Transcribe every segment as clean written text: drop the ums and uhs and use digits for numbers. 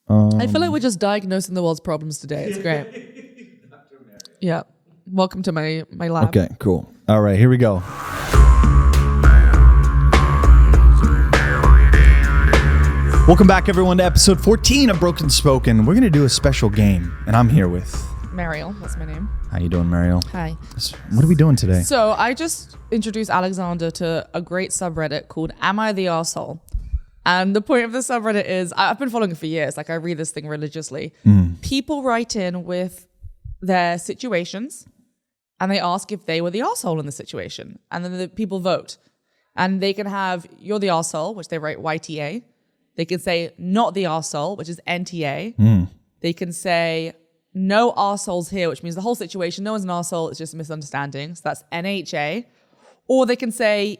I feel like we're just diagnosing the world's problems today. It's great. Yeah. Welcome to my lab. Okay, cool. All right, here we go. Welcome back, everyone, to episode 14 of Broken Spoken. We're going to do a special game, and I'm here with... Mariel, that's my name. How you doing, Mariel? Hi. What are we doing today? So I just introduced Alexander to a great subreddit called Am I the Arsehole? And the point of the subreddit is, I've been following it for years. Like, I read this thing religiously. People write in with their situations, and they ask if they were the arsehole in the situation. And then the people vote. And they can have, you're the arsehole, which they write YTA. They can say, not the arsehole, which is NTA. They can say, no arseholes here, which means the whole situation, no one's an arsehole, it's just a misunderstanding. So that's NHA. Or they can say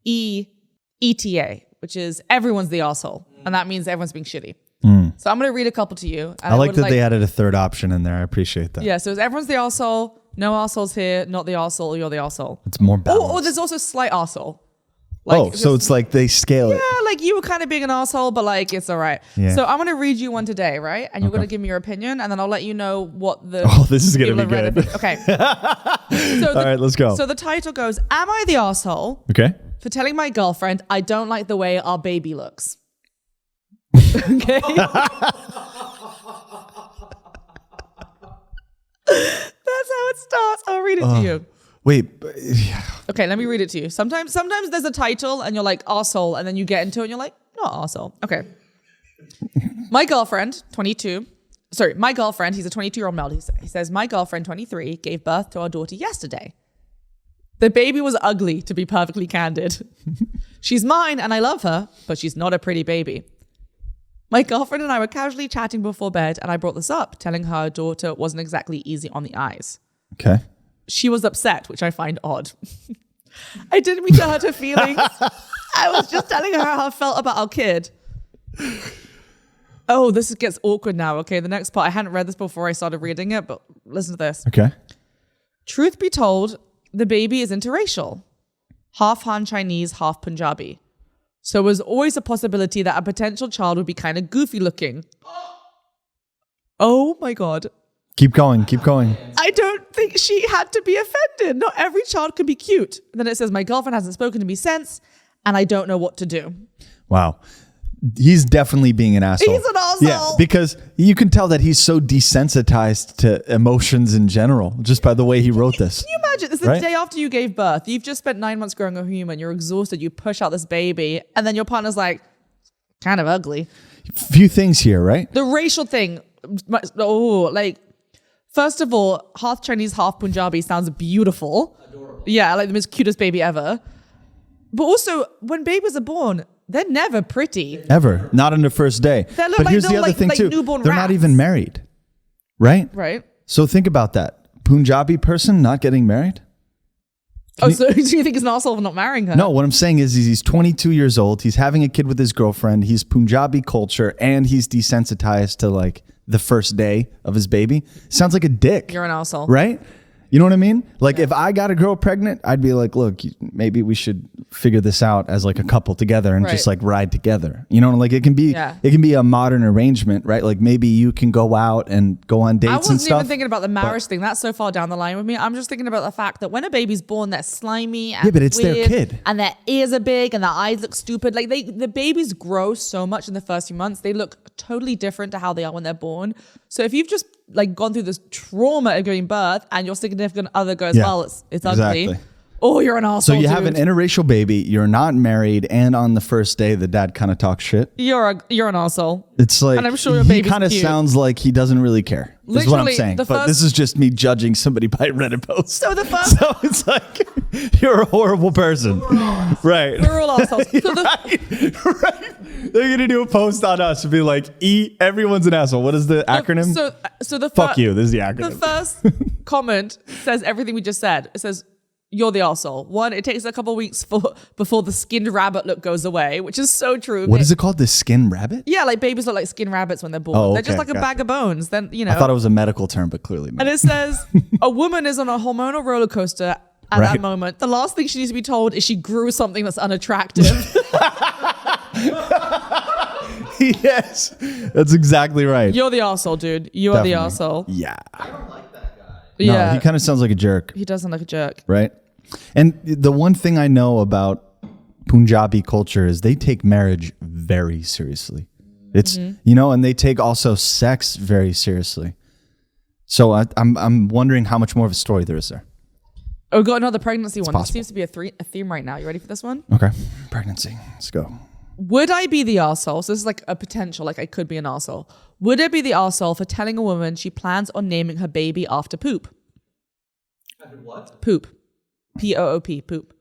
ETA, which is everyone's the arsehole. And that means everyone's being shitty. So I'm going to read a couple to you. And I like that they added a third option in there. I appreciate that. Yeah, so it's everyone's the arsehole, no arseholes here, not the arsehole, you're the arsehole. It's more balanced. Or there's also slight arsehole. Like, so it's like they scale it. Yeah, like you were kind of being an asshole, but like it's all right. Yeah. So I'm going to read you one today, right? And you're going to give me your opinion, and then I'll let you know what the... Oh, this is going to be good. Okay. All right, let's go. So the title goes, Am I the asshole Okay. for telling my girlfriend I don't like the way our baby looks? Okay. That's how it starts. I'll read it to you. Wait. Okay, let me read it to you. Sometimes there's a title and you're like arsehole, and then you get into it and you're like, not arsehole. Okay. My girlfriend, he's a 22-year-old male. He says, my girlfriend, 23, gave birth to our daughter yesterday. The baby was ugly, to be perfectly candid. She's mine and I love her, but she's not a pretty baby. My girlfriend and I were casually chatting before bed, and I brought this up, telling her daughter wasn't exactly easy on the eyes. Okay. She was upset, which I find odd. I didn't mean to hurt her feelings. I was just telling her how I felt about our kid. Oh, this gets awkward now. Okay, the next part. I hadn't read this before I started reading it, but listen to this. Okay. Truth be told, the baby is interracial. Half Han Chinese, half Punjabi. So there's always a possibility that a potential child would be kind of goofy looking. Oh my God. Keep going. Keep going. I don't think she had to be offended. Not every child can be cute. And then it says, my girlfriend hasn't spoken to me since, and I don't know what to do. Wow. He's definitely being an asshole. He's an asshole. Yeah, because you can tell that he's so desensitized to emotions in general, just by the way he wrote this. Can you imagine? This is the day after you gave birth. You've just spent 9 months growing a human. You're exhausted. You push out this baby, and then your partner's like, kind of ugly. Few things here, right? The racial thing. First of all, half Chinese, half Punjabi sounds beautiful. Adorable. Yeah, like the most cutest baby ever. But also, when babies are born, they're never pretty. Ever. Not on the first day. But here's the other thing too. They're not even married. Right? Right. So think about that. Punjabi person not getting married? So do you think he's an asshole for not marrying her? No, what I'm saying is he's 22 years old. He's having a kid with his girlfriend. He's Punjabi culture, and he's desensitized to like the first day of his baby. Sounds like a dick. You're an asshole. Right? You know what I mean? Like if I got a girl pregnant, I'd be like, look, maybe we should figure this out as like a couple together and just like ride together. You know, like it can be a modern arrangement, right? Like maybe you can go out and go on dates and stuff. I wasn't even thinking about the marriage thing. That's so far down the line with me. I'm just thinking about the fact that when a baby's born, they're slimy and but it's weird, their kid. And their ears are big and their eyes look stupid. Like the babies grow so much in the first few months. They look totally different to how they are when they're born. So if you've just like gone through this trauma of giving birth and your significant other goes, well, it's ugly. Exactly. Oh, you're an asshole. So you have an interracial baby, you're not married, and on the first day the dad kind of talks shit. You're an asshole. It's like, and I'm sure your baby's kind of sounds like he doesn't really care. Is what I'm saying. But this is just me judging somebody by Reddit posts. So it's like you're a horrible person. Right. We're all assholes. So right. They're gonna do a post on us and be like, everyone's an asshole. What is the acronym? So the fuck you. This is the acronym. The first comment says everything we just said. It says, you're the arsehole. One, it takes a couple of weeks before the skinned rabbit look goes away, which is so true. What is it called? The skin rabbit? Yeah, like babies look like skin rabbits when they're born. Oh, okay, they're just like a bag of bones. Then, you know. I thought it was a medical term, but clearly not. And it says, a woman is on a hormonal roller coaster at that moment. The last thing she needs to be told is she grew something that's unattractive. Yes, that's exactly right. You're the arsehole, dude. You are the arsehole. Yeah. I don't like that guy. Yeah. No, he kind of sounds like a jerk. He does sound like a jerk. Right? And the one thing I know about Punjabi culture is they take marriage very seriously. It's, and they take also sex very seriously. So I'm wondering how much more of a story there is there. Oh, we've got another pregnancy one. possible. This seems to be a theme right now. You ready for this one? Okay. Pregnancy. Let's go. Would I be the arsehole? So this is like a potential, like I could be an arsehole. Would I be the arsehole for telling a woman she plans on naming her baby after poop? After what? Poop. P-O-O-P. Poop.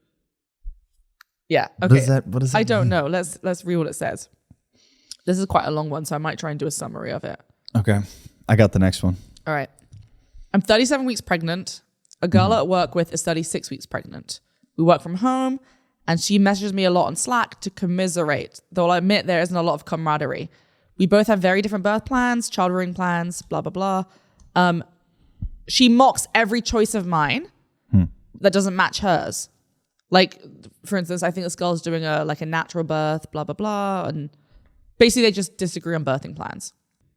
Yeah. Okay. What does that I don't mean? know. Let's read what it says. This is quite a long one, so I might try and do a summary of it. Okay. I got the next one. All right. I'm 37 weeks pregnant. A girl at work with is 36 weeks pregnant. We work from home, and she messages me a lot on Slack to commiserate, though I'll admit there isn't a lot of camaraderie. We both have very different birth plans, child rearing plans, blah, blah, blah. She mocks every choice of mine that doesn't match hers. Like, for instance, I think this girl's doing a natural birth, blah, blah, blah. And basically they just disagree on birthing plans.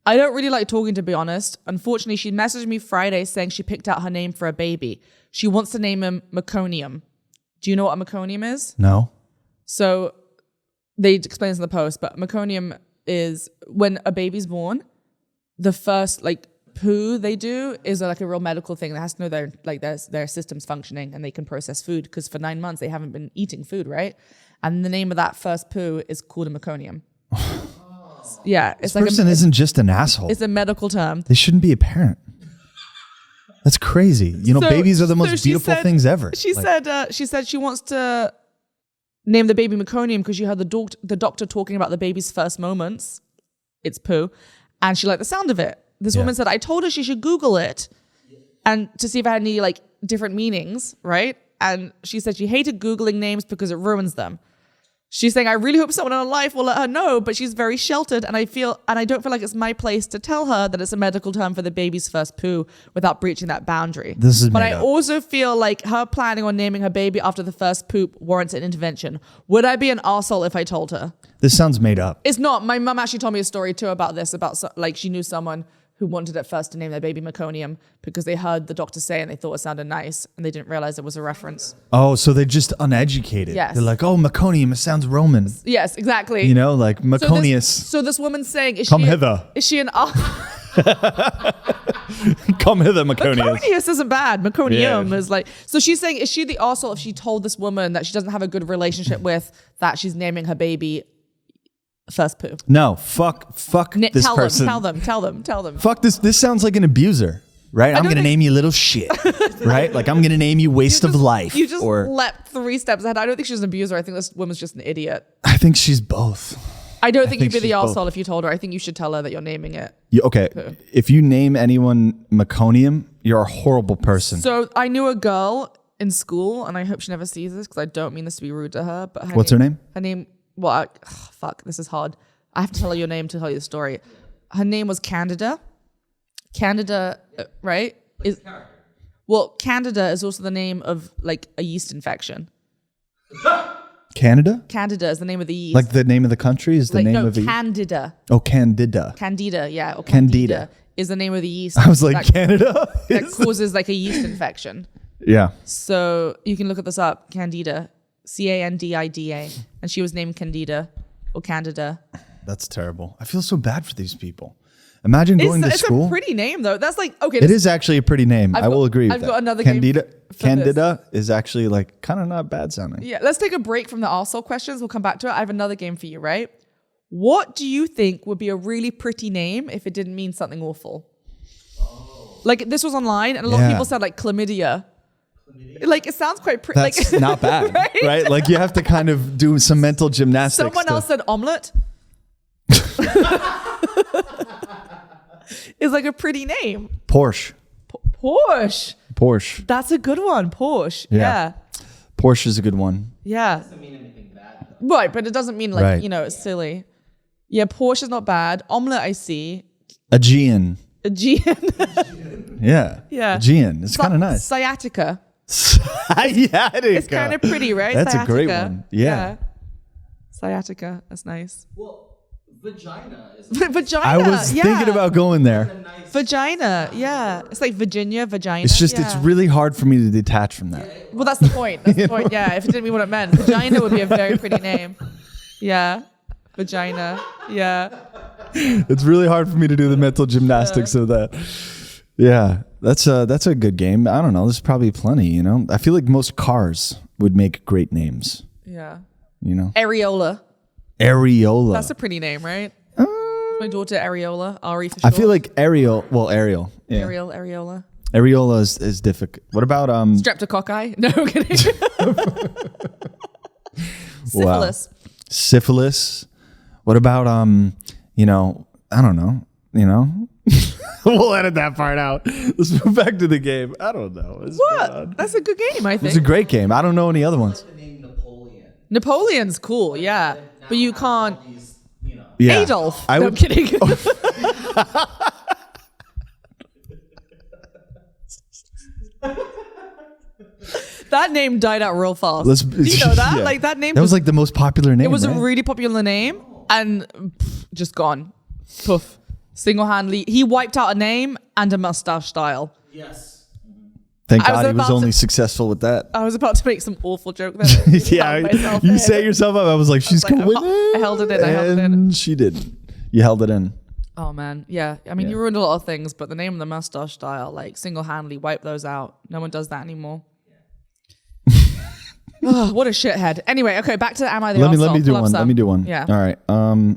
I don't really like talking, to be honest. Unfortunately, she messaged me Friday saying she picked out her name for a baby. She wants to name him Meconium. Do you know what a meconium is? No. So they explain this in the post, but meconium is when a baby's born, the first poo they do is a real medical thing that has to know their system's functioning and they can process food, because for 9 months they haven't been eating food, right? And the name of that first poo is called a meconium. Yeah, it's This person isn't just an asshole. It's a medical term. They shouldn't be a parent. That's crazy. Babies are the most beautiful things ever. She said she wants to name the baby Meconium because she heard the doctor talking about the baby's first moments. It's poo. And she liked the sound of it. This woman said, I told her she should Google it and to see if it had any different meanings, right? And she said she hated Googling names because it ruins them. She's saying, I really hope someone in her life will let her know, but she's very sheltered, and I don't feel like it's my place to tell her that it's a medical term for the baby's first poo without breaching that boundary. But I also feel like her planning on naming her baby after the first poop warrants an intervention. Would I be an arsehole if I told her? This sounds made up. It's not. My mum actually told me a story too about this, she knew someone who wanted at first to name their baby Meconium because they heard the doctor say and they thought it sounded nice and they didn't realize it was a reference. Oh, so they're just uneducated. Yes. They're like, oh, Meconium, it sounds Roman. Yes, exactly. Meconius. So this woman's saying, Come hither. Is she an Come hither, Meconius. Meconius isn't bad. Meconium is so she's saying, is she the arsehole if she told this woman that she doesn't have a good relationship with, that she's naming her baby first poo? No, fuck this person. Tell them. Fuck this. This sounds like an abuser, right? I'm going to name you little shit, right? I'm going to name you waste of life. You just leapt 3 steps ahead. I don't think she's an abuser. I think this woman's just an idiot. I think she's both. I don't think you'd be the arsehole if you told her. I think you should tell her that you're naming it. Okay. Poo. If you name anyone Meconium, you're a horrible person. So I knew a girl in school, and I hope she never sees this because I don't mean this to be rude to her. But what's her name? Her name... Well, fuck, this is hard. I have to tell her your name to tell you the story. Her name was Candida. Candida, right? Candida is also the name of a yeast infection. Canada? Candida is the name of the yeast. The name of the country is the name of Candida. Oh, Candida. Candida, yeah. Or Candida is the name of the yeast. I was like, Canada? That causes a yeast infection. Yeah. So you can look this up, Candida. Candida, and she was named Candida or Candida. That's terrible. I feel so bad for these people. Imagine going to school. It's a pretty name though. That's okay. It is actually a pretty name. I will agree with that. I've got another Candida. Candida is actually kind of not bad sounding. Yeah. Let's take a break from the arsehole questions. We'll come back to it. I have another game for you, right? What do you think would be a really pretty name if it didn't mean something awful? Oh. This was online, and a lot of people said chlamydia. It sounds quite pretty. That's not bad, right? You have to kind of do some mental gymnastics. Someone else said omelet. It's a pretty name. Porsche. Porsche. That's a good one. Porsche. Yeah. Porsche is a good one. Yeah. It doesn't mean anything bad. Right, but it doesn't mean it's silly. Yeah, Porsche is not bad. Omelet, I see. Aegean. Yeah. Yeah. Aegean. It's kind of nice. Sciatica. Sciatica. It's kind of pretty, right? That's Sciatica. a great one. Yeah. Sciatica. That's nice. Well, Vagina is Vagina. I was thinking about going there. a nice. Vagina. Yeah. It's like Virginia, vagina. It's just, yeah. it's really hard for me to detach from that. Well, that's the point. That's the point. Yeah. If it didn't mean what it meant, vagina would be a very pretty name. Yeah. Vagina. Yeah. It's really hard for me to do the mental gymnastics of that. Yeah, that's a good game. I don't know. There's probably plenty, you know. I feel like most cars would make great names, Yeah. you know. Areola. Areola. That's a pretty name, right? My daughter Areola. Ari for short. I feel like Ariel. Yeah. Ariel, Areola. Areola is difficult. What about Streptococci. No, I'm kidding. Syphilis. syphilis? What about you know, I don't know, you know. We'll edit that part out. Let's move back to the game. I don't know. What? That's a good game, I think. It's a great game. I don't know any other ones. The name Napoleon. Napoleon's cool, yeah. But you can't. He's, you know. Yeah. Adolf. I No, would. I'm kidding. That name died out real fast. Do you know that? Yeah. Like that name. That was like the most popular name. it was right? a really popular name and just gone. Poof. Single-handedly, he wiped out a name and a mustache style. Yes. Thank I was God he was about only to- successful with that. I was about to make some awful joke there. Yeah, you set yourself up. I was like, she's like, cool with I it. held it in, I held it in. And she didn't. You held it in. Oh man, yeah. I mean, Yeah. you ruined a lot of things, but the name of the mustache style, like single-handedly wipe those out. No one does that anymore. Oh, what a shithead. Anyway, okay, back to Am I the Let me Arsehole? do Pull up one. some. Let me do one. Yeah. All right.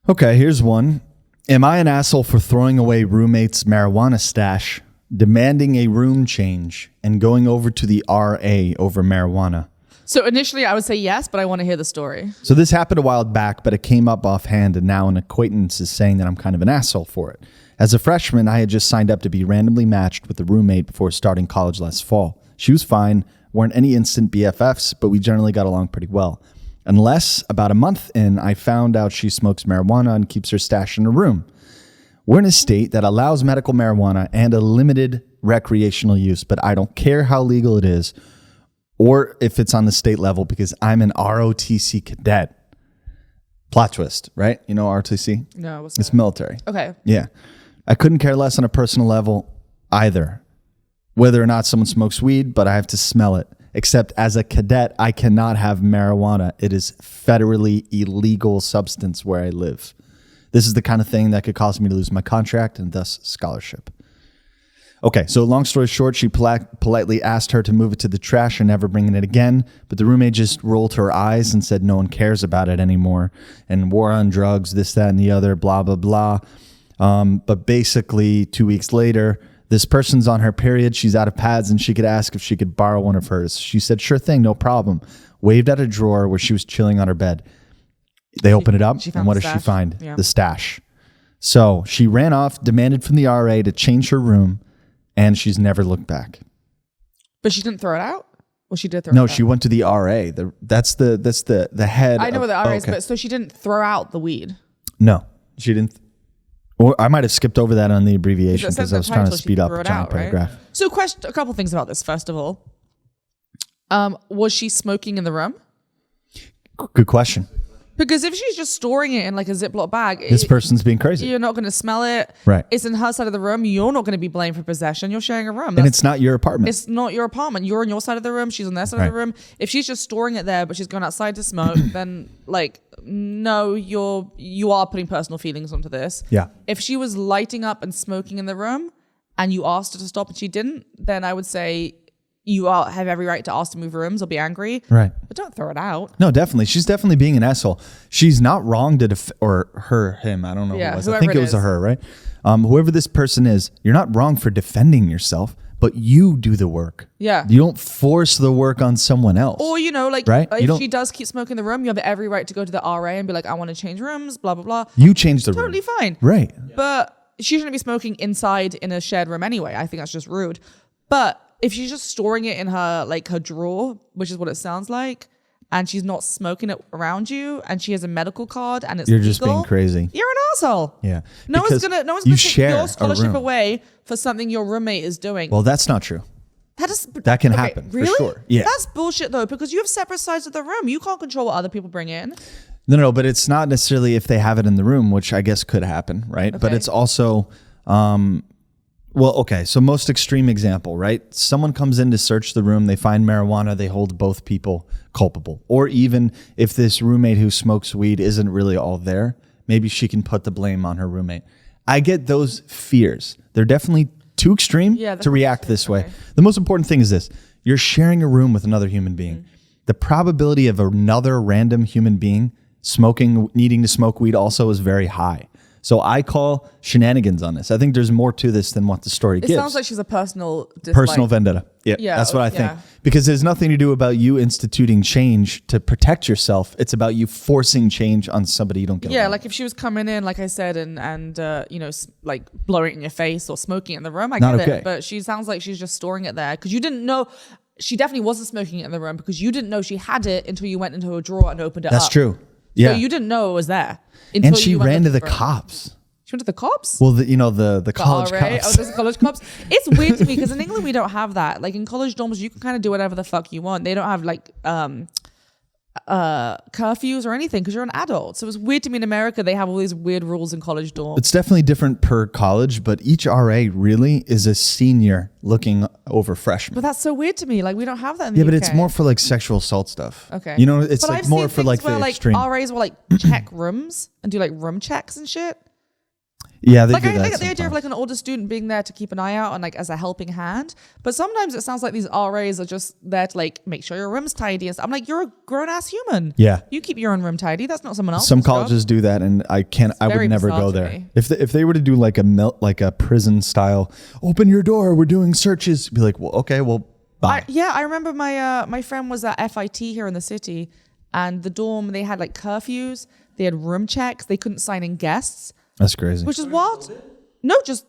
Okay, here's one. Am I an asshole for throwing away roommate's marijuana stash, demanding a room change, and going over to the RA over marijuana? So initially I would say yes, but I want to hear the story. So this happened a while back, but it came up offhand, and now an acquaintance is saying that I'm kind of an asshole for it. As a freshman, I had just signed up to be randomly matched with a roommate before starting college last fall. She was fine, weren't any instant BFFs, but we generally got along pretty well. Unless about a month in, I found out she smokes marijuana and keeps her stash in her room. We're in a state that allows medical marijuana and a limited recreational use, but I don't care how legal it is or if it's on the state level because I'm an ROTC cadet. Plot twist, right? You know ROTC? No, what's It's that? military. Okay. Yeah. I couldn't care less on a personal level either, whether or not someone smokes weed, but I have to smell it. Except as a cadet, I cannot have marijuana. It is federally illegal substance where I live. This is the kind of thing that could cause me to lose my contract and thus scholarship. Okay, so long story short, she politely asked her to move it to the trash and never bring it again, but the roommate just rolled her eyes and said no one cares about it anymore, and war on drugs, this, that, and the other, blah, blah, blah. But basically, 2 weeks later, this person's on her period, she's out of pads, and she could ask if she could borrow one of hers. She said, sure thing, no problem. Waved at a drawer where she was chilling on her bed. They open it up, she and found what the does she stash. find? Yeah. The stash. So she ran off, demanded from the RA to change her room, and she's never looked back. But she didn't throw it out? Well, she did throw it No, out. she went to the RA. That's the head. I know what the RA is, okay. but so she didn't throw out the weed. No, she didn't. Or I might have skipped over that on the abbreviation Because it because says I in was the trying to title she speed up threw a it giant out, right? paragraph. So a couple things about this, first of all. Was she smoking in the room? Good question. Because if she's just storing it in like a Ziploc bag, This person's being crazy. you're not going to smell it. Right. It's in her side of the room. You're not going to be blamed for possession. You're sharing a room. And it's not your apartment. It's not your apartment. You're on your side of the room. She's on their side of Right. the room. If she's just storing it there, but she's going outside to smoke, then like, no, you are putting personal feelings onto this. Yeah. If she was lighting up and smoking in the room and you asked her to stop and she didn't, then I would say you have every right to ask to move rooms or be angry. Right. But don't throw it out. No, definitely. She's definitely being an asshole. She's not wrong to him. I don't know Yeah, who it was. I whoever think it it was a is. her, right? Whoever this person is, you're not wrong for defending yourself, but you do the work. Yeah. You don't force the work on someone else. Or, like, Right? You if don't- she does keep smoking in the room, you have every right to go to the RA and be like, I want to change rooms, blah, blah, blah. You change the room. Totally fine. Right. But she shouldn't be smoking inside in a shared room anyway. I think that's just rude. But if she's just storing it in her drawer, which is what it sounds like, and she's not smoking it around you, and she has a medical card and it's You're just legal, being crazy. You're an asshole. Yeah. No one's Because gonna you take share your a scholarship room. away for something your roommate is doing. Well, that's not true. That can happen, for really? sure. Yeah. That's bullshit though, because you have separate sides of the room. You can't control what other people bring in. No, but it's not necessarily if they have it in the room, which I guess could happen, right? Okay. But it's also, so most extreme example, right? Someone comes in to search the room, they find marijuana, they hold both people culpable. Or even if this roommate who smokes weed isn't really all there, maybe she can put the blame on her roommate. I get those fears. They're definitely too extreme to react this way. The most important thing is this. You're sharing a room with another human being. Mm-hmm. The probability of another random human being needing to smoke weed also is very high. So I call shenanigans on this. I think there's more to this than what the story gives. It sounds like she's a personal vendetta. Yeah, that's what I think. Because there's nothing to do about you instituting change to protect yourself. It's about you forcing change on somebody you don't get along. Yeah, like if she was coming in, like I said, and like blowing it in your face or smoking it in the room, I get it. But she sounds like she's just storing it there because you didn't know. She definitely wasn't smoking it in the room because you didn't know she had it until you went into a drawer and opened it up. That's true. Yeah. So you didn't know it was there. And she ran to the cops. She went to the cops? Well, the college RA? cops. Oh, there's college cops. It's weird to me because in England we don't have that. Like in college dorms, you can kind of do whatever the fuck you want. They don't have like curfews or anything because you're an adult. So it's weird to me in America they have all these weird rules in college dorms. It's definitely different per college, but each RA really is a senior looking over freshmen. But that's so weird to me. Like we don't have that in the UK. But it's more for like sexual assault stuff. Okay. You know, it's but like I've more seen for like the where, extreme. RAs will like check rooms and do like room checks and shit. Yeah, they like do I that get the sometimes. idea of like an older student being there to keep an eye out and like as a helping hand. But sometimes it sounds like these RAs are just there to like make sure your room's tidy and stuff. I'm like, you're a grown ass human. Yeah. You keep your own room tidy. That's not someone else's Some colleges do that, and I would never go there. If they were to do like a prison style, open your door, we're doing searches, be like, well, okay, well, bye. I remember my friend was at FIT here in the city, and the dorm they had like curfews, they had room checks, they couldn't sign in guests. That's crazy. Which is what? No, just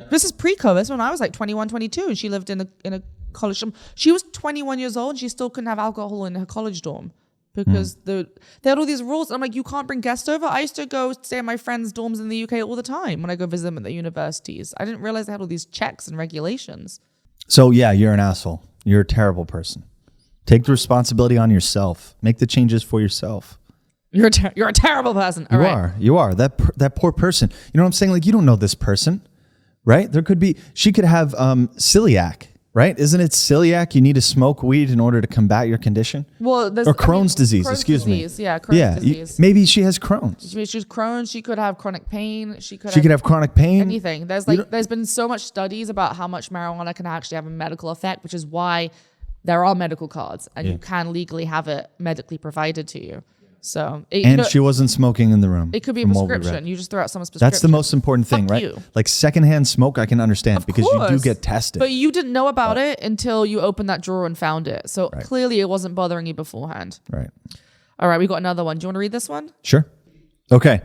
this is pre-COVID. This when I was like 21, 22, and she lived in a college dorm. She was 21 years old, and she still couldn't have alcohol in her college dorm because they had all these rules. I'm like, you can't bring guests over. I used to go stay at my friends' dorms in the UK all the time when I go visit them at the universities. I didn't realize they had all these checks and regulations. So yeah, you're an asshole. You're a terrible person. Take the responsibility on yourself. Make the changes for yourself. You're a terrible person. You are that poor person. You know what I'm saying? Like you don't know this person, right? She could have celiac, right? Isn't it celiac? You need to smoke weed in order to combat your condition. Well, or Crohn's disease. Excuse me. Yeah, Crohn's disease. Maybe she has Crohn's. She's Crohn's. She could have chronic pain. She could have chronic pain. Anything. There's been so much studies about how much marijuana can actually have a medical effect, which is why there are medical cards and you can legally have it medically provided to you. So she wasn't smoking in the room. It could be a prescription. You just throw out someone's prescription. That's the most important thing, right? You. Like secondhand smoke, I can understand because you do get tested. But you didn't know about it until you opened that drawer and found it. So clearly it wasn't bothering you beforehand. Right. All right, we got another one. Do you want to read this one? Sure. Okay.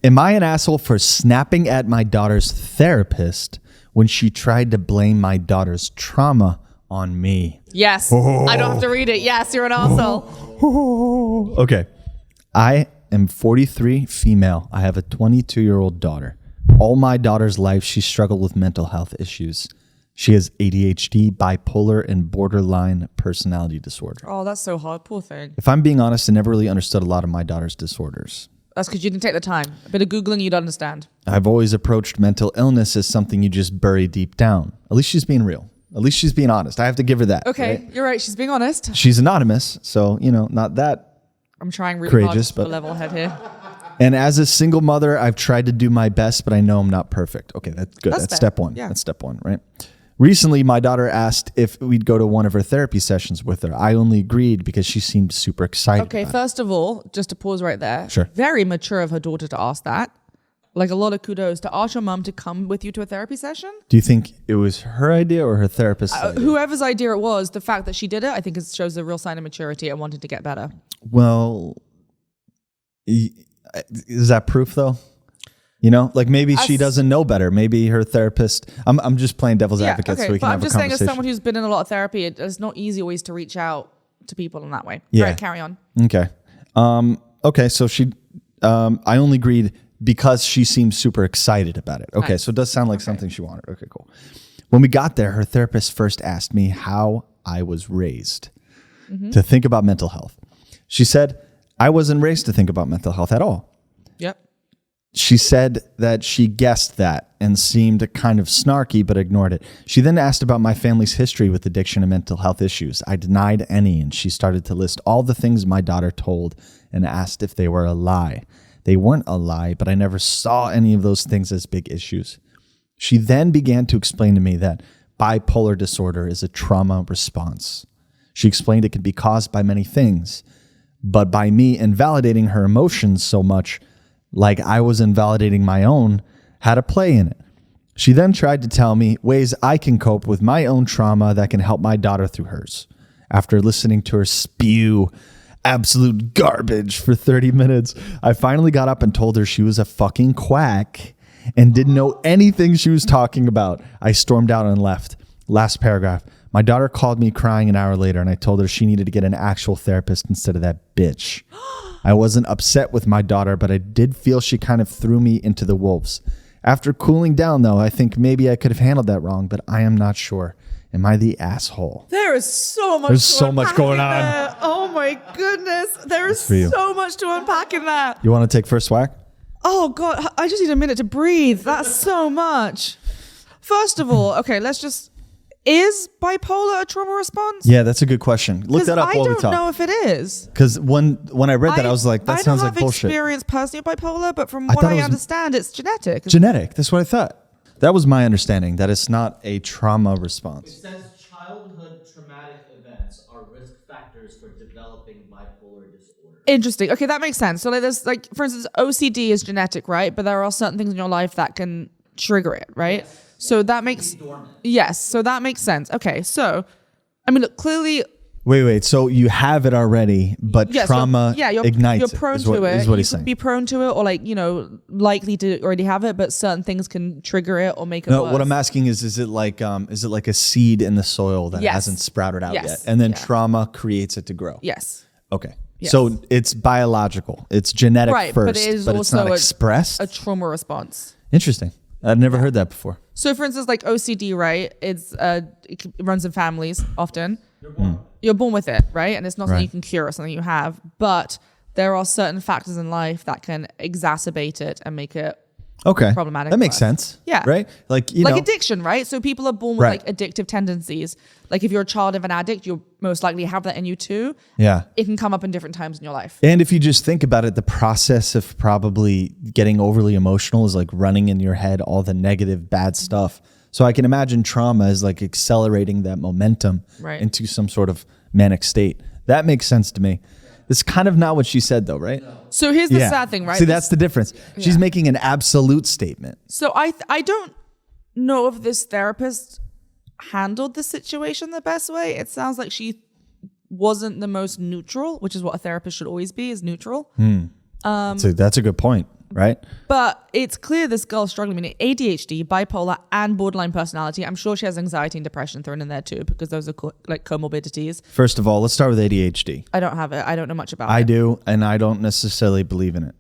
Am I an asshole for snapping at my daughter's therapist when she tried to blame my daughter's trauma on me? Yes. I don't have to read it. Yes, you're an asshole. Okay. I am 43, female. I have a 22-year-old daughter. All my daughter's life, she struggled with mental health issues. She has ADHD, bipolar, and borderline personality disorder. Oh, that's so hard. Poor thing. If I'm being honest, I never really understood a lot of my daughter's disorders. That's because you didn't take the time. A bit of Googling, you'd understand. I've always approached mental illness as something you just bury deep down. At least she's being real. At least she's being honest. I have to give her that. Okay, right? You're right. She's being honest. She's anonymous, so, not that I'm trying really courageous, hard to level head here. And as a single mother, I've tried to do my best, but I know I'm not perfect. Okay, that's good. That's step one. Yeah. That's step one, right? Recently, my daughter asked if we'd go to one of her therapy sessions with her. I only agreed because she seemed super excited. Okay, first of all, just to pause right there. Sure. Very mature of her daughter to ask that. Like a lot of kudos to ask your mum to come with you to a therapy session. Do you think it was her idea or her therapist's idea? Whoever's idea it was, the fact that she did it, I think it shows a real sign of maturity and wanting to get better. Well, is that proof though? Like maybe she doesn't know better. Maybe her therapist. I'm just playing devil's advocate so we can have a conversation. I'm just saying, as someone who's been in a lot of therapy, it's not easy always to reach out to people in that way. Yeah. All right, carry on. Okay. Okay. So I only agreed because she seemed super excited about it. Okay. Nice. So it does sound like something she wanted. Okay, cool. When we got there, her therapist first asked me how I was raised to think about mental health. She said, I wasn't raised to think about mental health at all. Yep. She said that she guessed that and seemed kind of snarky, but ignored it. She then asked about my family's history with addiction and mental health issues. I denied any, and she started to list all the things my daughter told and asked if they were a lie. They weren't a lie, but I never saw any of those things as big issues. She then began to explain to me that bipolar disorder is a trauma response. She explained it could be caused by many things, but by me invalidating her emotions so much, like I was invalidating my own, had a play in it. She then tried to tell me ways I can cope with my own trauma that can help my daughter through hers. After listening to her spew absolute garbage for 30 minutes, I finally got up and told her she was a fucking quack and didn't know anything she was talking about. I stormed out and left. Last paragraph. My daughter called me crying an hour later, and I told her she needed to get an actual therapist instead of that bitch. I wasn't upset with my daughter, but I did feel she kind of threw me into the wolves. After cooling down, though, I think maybe I could have handled that wrong, but I am not sure. Am I the asshole? There is so much. There's so much going on. There. Oh my goodness. There is so much to unpack in that. You want to take first whack? Oh God, I just need a minute to breathe. That's so much. First of all, okay, is bipolar a trauma response? Yeah, that's a good question. Look that up while we talk. I don't know if it is. Because when I read that, I was like, that sounds like bullshit. I don't have experience personally with bipolar, but from what I understand, it's genetic. Genetic. That's what I thought. That was my understanding, that it's not a trauma response. It says childhood traumatic events are risk factors for developing bipolar disorder. Interesting. Okay, that makes sense. So there's for instance, OCD is genetic, right? But there are certain things in your life that can trigger it, right? Yes. So that makes so that makes sense. Okay, so I mean, look, clearly. Wait. So you have it already, but trauma ignites you're prone to it. Is what he's saying. Be prone to it, or likely to already have it, but certain things can trigger it or make it worse. What I'm asking is it like a seed in the soil that hasn't sprouted out yet, and then trauma creates it to grow? Yes. Okay. Yes. So it's biological. It's genetic first, but it is but also it's not expressed. A trauma response. Interesting. I've never heard that before. So, for instance, like OCD, right? It runs in families often. You're born with it, right? And it's not something you can cure, it's something you have. But there are certain factors in life that can exacerbate it and make it problematic. That makes sense. Yeah. Right? Like addiction, right? So people are born with addictive tendencies. Like if you're a child of an addict, you'll most likely have that in you too. Yeah. It can come up in different times in your life. And if you just think about it, the process of probably getting overly emotional is like running in your head all the negative, bad stuff. So I can imagine trauma is like accelerating that momentum into some sort of manic state. That makes sense to me. It's kind of not what she said though, right? So here's the sad thing, right? See, that's the difference. She's making an absolute statement. So I don't know if this therapist handled the situation the best way. It sounds like she wasn't the most neutral, which is what a therapist should always be, is neutral. So that's a good point, right? But it's clear this girl's struggling. I mean, ADHD, bipolar, and borderline personality. I'm sure she has anxiety and depression thrown in there too, because those are comorbidities. First of all, let's start with ADHD. I don't have it. I don't know much about it. I do, and I don't necessarily believe in it.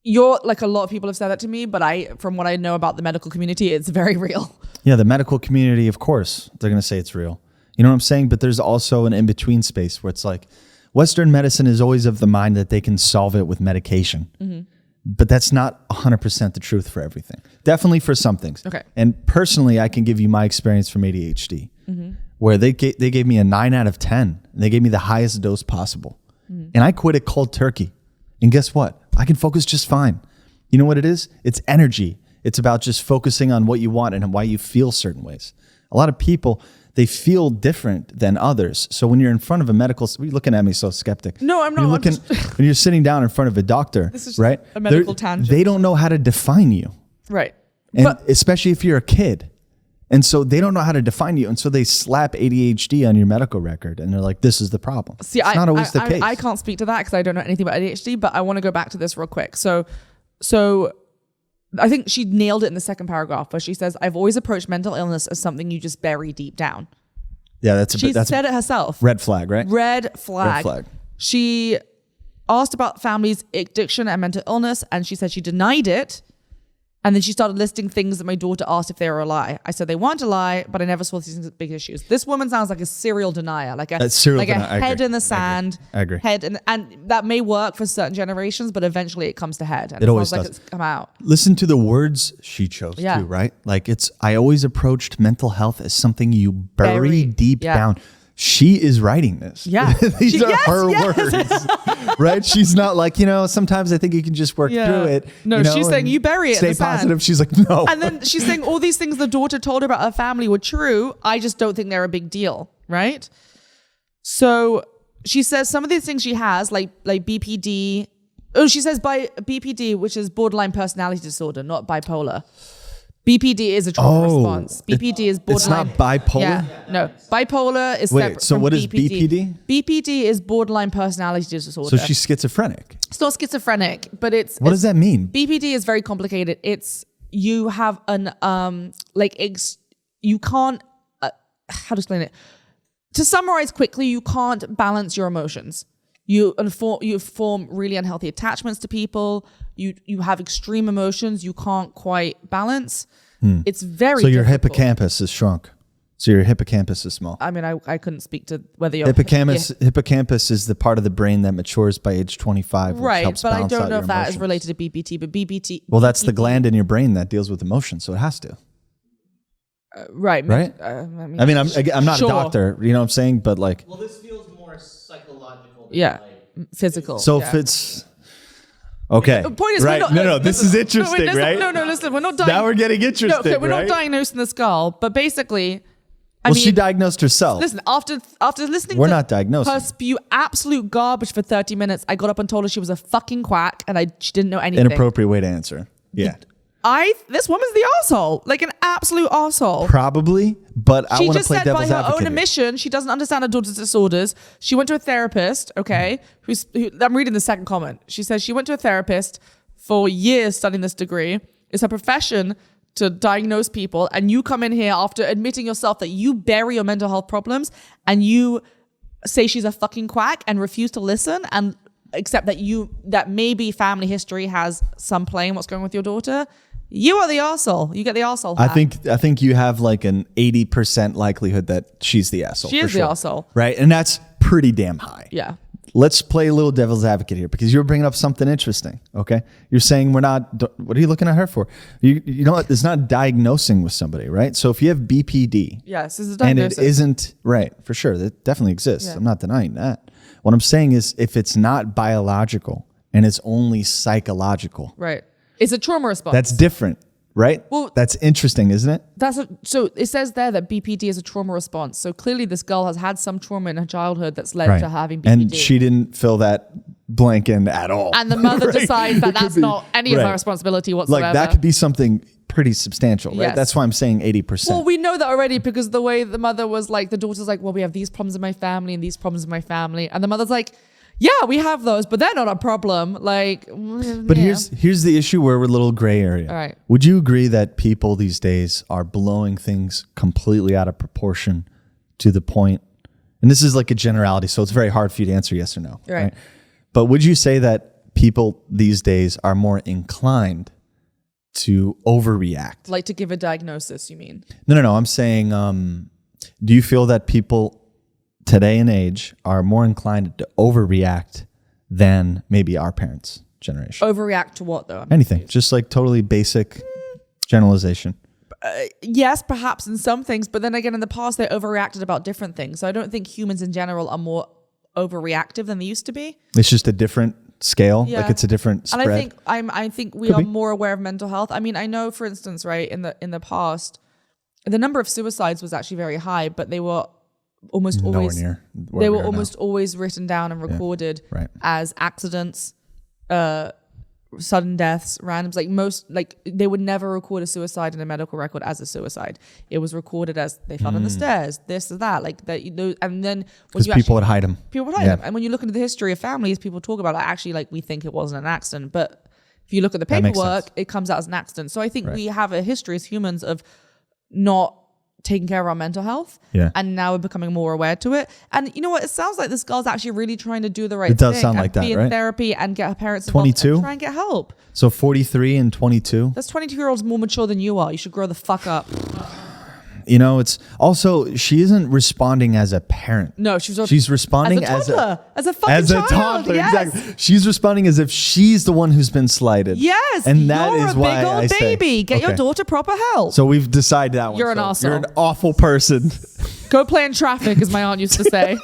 You're like, a lot of people have said that to me, but from what I know about the medical community, it's very real. Yeah, the medical community, of course, they're going to say it's real. You know what I'm saying? But there's also an in-between space where it's like, Western medicine is always of the mind that they can solve it with medication. Mm-hmm. But that's not 100% the truth for everything. Definitely for some things. Okay. And personally, I can give you my experience from ADHD, where they gave me a 9 out of 10. And they gave me the highest dose possible. Mm-hmm. And I quit it cold turkey. And guess what? I can focus just fine. You know what it is? It's energy. It's about just focusing on what you want and why you feel certain ways. A lot of people, they feel different than others. So when you're in front of a medical, you're looking at me so skeptic. No, I'm not. When you're sitting down in front of a doctor, this is right? A medical tangent. They don't know how to define you. Right. And especially if you're a kid. And so they don't know how to define you. And so they slap ADHD on your medical record and they're like, this is the problem. See, it's not always the case. I can't speak to that because I don't know anything about ADHD, but I want to go back to this real quick. So I think she nailed it in the second paragraph where she says, I've always approached mental illness as something you just bury deep down. Yeah, she said it herself. Red flag, right? Red flag. Red flag. She asked about families' addiction and mental illness, and she said she denied it. And then she started listing things that my daughter asked if they were a lie. I said they weren't a lie, but I never saw these things as big issues. This woman sounds like a serial denier, like a head in the sand. I agree. And that may work for certain generations, but eventually it comes to head. And it always sounds does. Like it's come out. Listen to the words she chose too, right? Like I always approached mental health as something you bury deep down. She is writing this. Yeah. These are her words, right? She's not like, sometimes I think you can just work through it. No, she's saying you bury it in the sand. Stay positive. She's like, no. And then she's saying all these things the daughter told her about her family were true. I just don't think they're a big deal, right? So she says some of these things she has, like BPD. Oh, she says by BPD, which is borderline personality disorder, not bipolar. BPD is a trauma response. BPD is borderline. It's not bipolar? Yeah. No. Bipolar is separate so from what is BPD? BPD is borderline personality disorder. So she's schizophrenic. It's not schizophrenic, but it's... What does that mean? BPD is very complicated. It's... You have an... you can't... how to explain it? To summarize quickly, you can't balance your emotions. You form really unhealthy attachments to people. You have extreme emotions you can't quite balance. It's very So your difficult. hippocampus is shrunk. So your hippocampus is small. I mean, I couldn't speak to whether your hippocampus is the part of the brain that matures by age 25. Which right, helps but I balance don't out know your if that is emotions. related to BPT. But BPT. Well, that's the gland in your brain that deals with emotions, so it has to. Right. I mean, I'm not a doctor, you know what I'm saying? But like... Well, this feels more psychological than physical. So if it's... Okay. The point is, right. This is interesting, right? No, listen, we're not Now we're getting interesting, we're not diagnosing this girl, but basically... she diagnosed herself. Listen, after listening we're to not diagnosing. her spew absolute garbage for 30 minutes, I got up and told her she was a fucking quack and she didn't know anything. Inappropriate way to answer. Yeah. This woman's the arsehole, like an absolute arsehole. Probably, but I want to play devil's advocate. She just said by her own admission, she doesn't understand her daughter's disorders. She went to a therapist, okay, I'm reading the second comment. She says she went to a therapist for years studying this degree. It's her profession to diagnose people, and you come in here after admitting yourself that you bury your mental health problems and you say she's a fucking quack and refuse to listen and accept that maybe family history has some play in what's going on with your daughter. You are the arsehole. You get the arsehole hat. I think you have like an 80% likelihood that she's the asshole. She is the arsehole. Right? And that's pretty damn high. Yeah. Let's play a little devil's advocate here because you're bringing up something interesting, okay? You're saying what are you looking at her for? You know what? It's not diagnosing with somebody, right? So if you have BPD. Yes, this is a diagnosis. And it isn't, right, for sure. That definitely exists. Yeah. I'm not denying that. What I'm saying is if it's not biological and it's only psychological. Right. It's a trauma response. That's different, right? Well, that's interesting, isn't it? So it says there that BPD is a trauma response. So clearly this girl has had some trauma in her childhood that's led to having BPD. And she didn't fill that blank in at all. And the mother decides that that's not any of her responsibility whatsoever. Like that could be something pretty substantial, right? Yes. That's why I'm saying 80%. Well, we know that already because the way the mother was like, the daughter's like, well, we have these problems in my family and these problems in my family. And the mother's like, yeah, we have those, but they're not a problem. Like, but here's the issue where we're a little gray area. All right. Would you agree that people these days are blowing things completely out of proportion to the point? And this is like a generality, so it's very hard for you to answer yes or no. Right. But would you say that people these days are more inclined to overreact? Like to give a diagnosis, you mean? No. I'm saying, do you feel that people today and age are more inclined to overreact than maybe our parents' generation? Overreact to what though? Anything, just like totally basic generalization. Yes, perhaps in some things, but then again, in the past, they overreacted about different things. So I don't think humans in general are more overreactive than they used to be. It's just a different scale, like it's a different spread. And I think we are more aware of mental health. I mean, I know, for instance, right, in the past, the number of suicides was actually very high, but they were almost always always written down and recorded as accidents, sudden deaths, randoms. They would never record a suicide in a medical record as a suicide. It was recorded as they fell on the stairs, this or that, like that. And then because people would hide them. People would hide them. And when you look into the history of families, people talk about actually like we think it wasn't an accident, but if you look at the paperwork, it comes out as an accident. So I think we have a history as humans of not taking care of our mental health. Yeah. And now we're becoming more aware to it. And you know what? It sounds like this girl's actually really trying to do the right thing. It does sound like that, be in right? therapy and get her parents involved 22? and try and get help. So 43 and 22. That's 22-year-olds more mature than you are. You should grow the fuck up. You know, it's also, she isn't responding as a parent. No, she's responding as a toddler, as a fucking child. toddler. Yes. Exactly. She's responding as if she's the one who's been slighted. Yes, and that you're is a why big old I say, baby. Get your okay. daughter proper help. So we've decided that one. You're an folks. arsehole. You're an awful person. Go play in traffic, as my aunt used to say.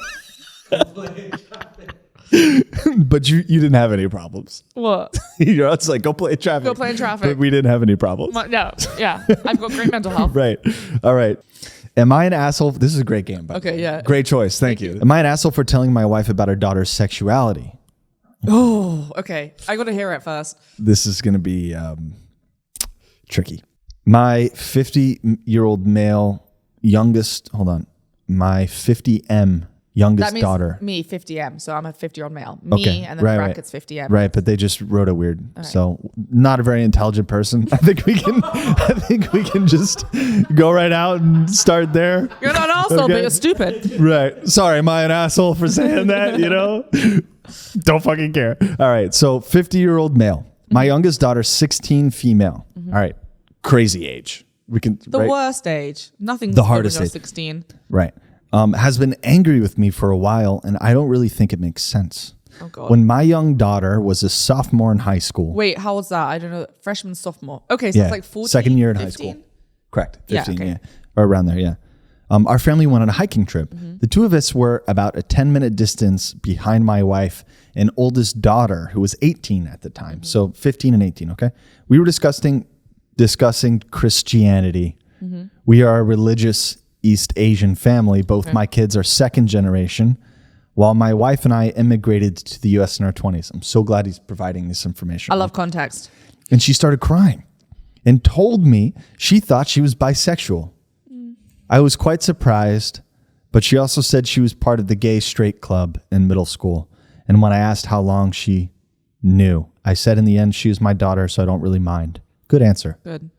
But you didn't have any problems. What? Your aunt's like, go play in traffic. Go play in traffic. But we didn't have any problems. No, yeah. I've got great mental health. Right. All right. Am I an asshole? This is a great game. By the way. Yeah. Great choice. Thank you. Am I an asshole for telling my wife about her daughter's sexuality? Oh, okay. I got to hear it first. This is going to be tricky. My 50-year-old male youngest, my 50M youngest That means daughter. me, 50M. So I'm a 50-year-old male. Me, Okay. and then brackets 50M. Right, but they just wrote it weird. So not a very intelligent person. I think we can just go right out and start there. You're not an asshole, Okay. but you're stupid. Right. Sorry, am I an asshole for saying that, you know? Don't fucking care. All right. So 50-year-old male. My youngest daughter, 16 female. All right. Crazy age. We can The right? worst age. Nothing's The good hardest when you're age. 16. Right. Has been angry with me for a while, and I don't really think it makes sense. Oh, God. When my young daughter was a sophomore in high school. Wait, how old's that? I don't know. Freshman, sophomore. Okay, so Yeah. it's like 14. Second year in 15? high school. Correct. Yeah, 15, okay. yeah. Or around there, yeah. Our family went on a hiking trip. Mm-hmm. The two of us were about a 10-minute distance behind my wife and oldest daughter, who was 18 at the time. Mm-hmm. So 15 and 18, okay? We were discussing Christianity. Mm-hmm. We are a religious East Asian family. Both my kids are second generation, while my wife and I immigrated to the U.S. in our 20s. I'm so glad he's providing this information. I love context. And she started crying and told me she thought she was bisexual. I was quite surprised, but she also said she was part of the gay straight club in middle school. And when I asked how long she knew, I said in the end, she was my daughter, so I don't really mind. Good answer. Good.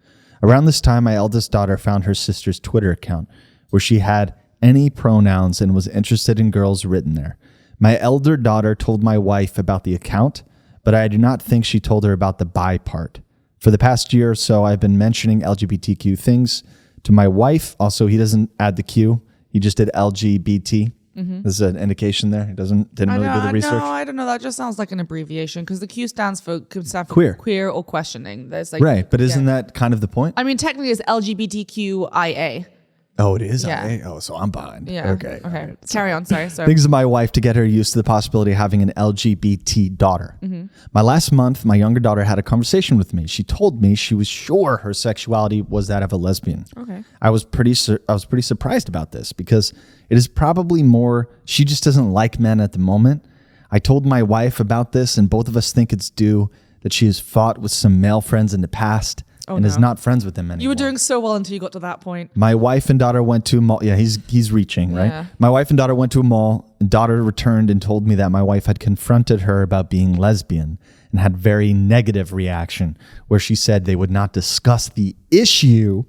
Around this time, my eldest daughter found her sister's Twitter account where she had any pronouns and was interested in girls written there. My elder daughter told my wife about the account, but I do not think she told her about the bi part. For the past year or so, I've been mentioning LGBTQ things to my wife. Also, he doesn't add the Q. He just did LGBT. There's an indication there. He didn't really do the research. No, I don't know. That just sounds like an abbreviation because the Q stands for Queer or questioning. There's like Right, but isn't that kind of the point? I mean, technically, it's LGBTQIA. Oh, it is? Yeah. IA? Oh, so I'm behind. Yeah. Okay. all right. Carry on. Sorry. Things of my wife to get her used to the possibility of having an LGBT daughter. My last month, my younger daughter had a conversation with me. She told me she was sure her sexuality was that of a lesbian. Okay. I was pretty surprised about this because it is probably more she just doesn't like men at the moment. I told my wife about this, and both of us think it's due that she has fought with some male friends in the past and is not friends with them anymore. You were doing so well until you got to that point. My wife and daughter went to a mall. Yeah, he's reaching, right? Yeah. My wife and daughter went to a mall. Daughter returned and told me that my wife had confronted her about being lesbian and had very negative reaction where she said they would not discuss the issue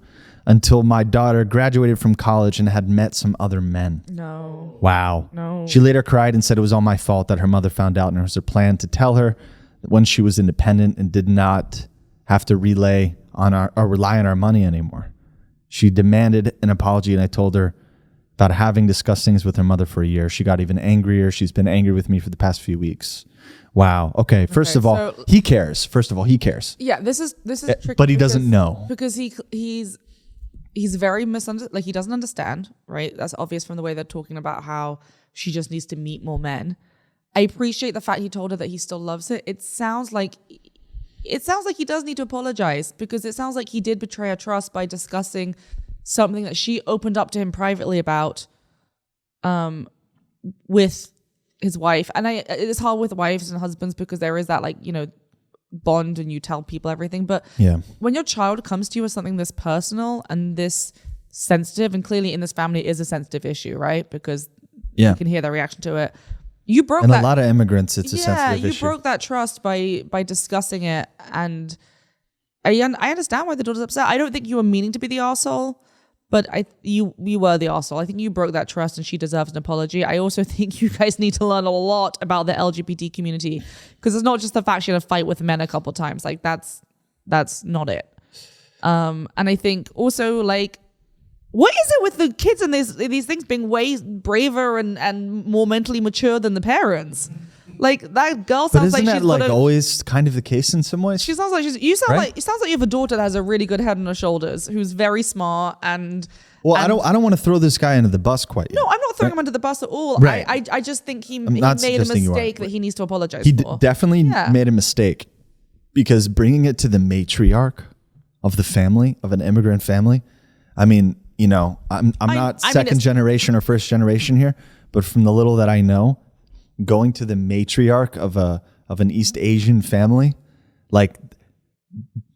until my daughter graduated from college and had met some other men. No. Wow. No. She later cried and said it was all my fault that her mother found out, and it was her plan to tell her that when she was independent and did not have to rely on our money anymore. She demanded an apology, and I told her about having discussed things with her mother for a year. She got even angrier. She's been angry with me for the past few weeks. Wow. Okay. First of all, he cares. Yeah, this is tricky. But he doesn't know. Because he's very misunderstood. Like, he doesn't understand, right? That's obvious from the way they're talking about how she just needs to meet more men. I appreciate the fact he told her that he still loves it. It sounds like he does need to apologize, because it sounds like he did betray her trust by discussing something that she opened up to him privately about with his wife. And it's hard with wives and husbands because there is that, like, you know, bond and you tell people everything. But yeah, when your child comes to you with something this personal and this sensitive, and clearly in this family it is a sensitive issue, right? Because you can hear their reaction to it. You broke and that. A lot of immigrants, it's a sensitive issue. You broke that trust by discussing it, and I understand why the daughter's upset. I don't think you were meaning to be the arsehole, But you were the arsehole. I think you broke that trust and she deserves an apology. I also think you guys need to learn a lot about the LGBT community, because it's not just the fact she had a fight with men a couple times. Like that's not it. And I think also, like, what is it with the kids and these things being way braver and more mentally mature than the parents? Like, that girl sounds like she's that like always kind of the case in some ways? She sounds like it sounds like you have a daughter that has a really good head on her shoulders, who's very smart and. Well, I don't want to throw this guy under the bus quite yet. No, I'm not throwing him under the bus at all. Right. I just think he made a mistake that he needs to apologize for. He definitely made a mistake, because bringing it to the matriarch of the family, of an immigrant family. I mean, you know, I'm not second generation or first generation here, but from the little that I know, going to the matriarch of an East Asian family, like,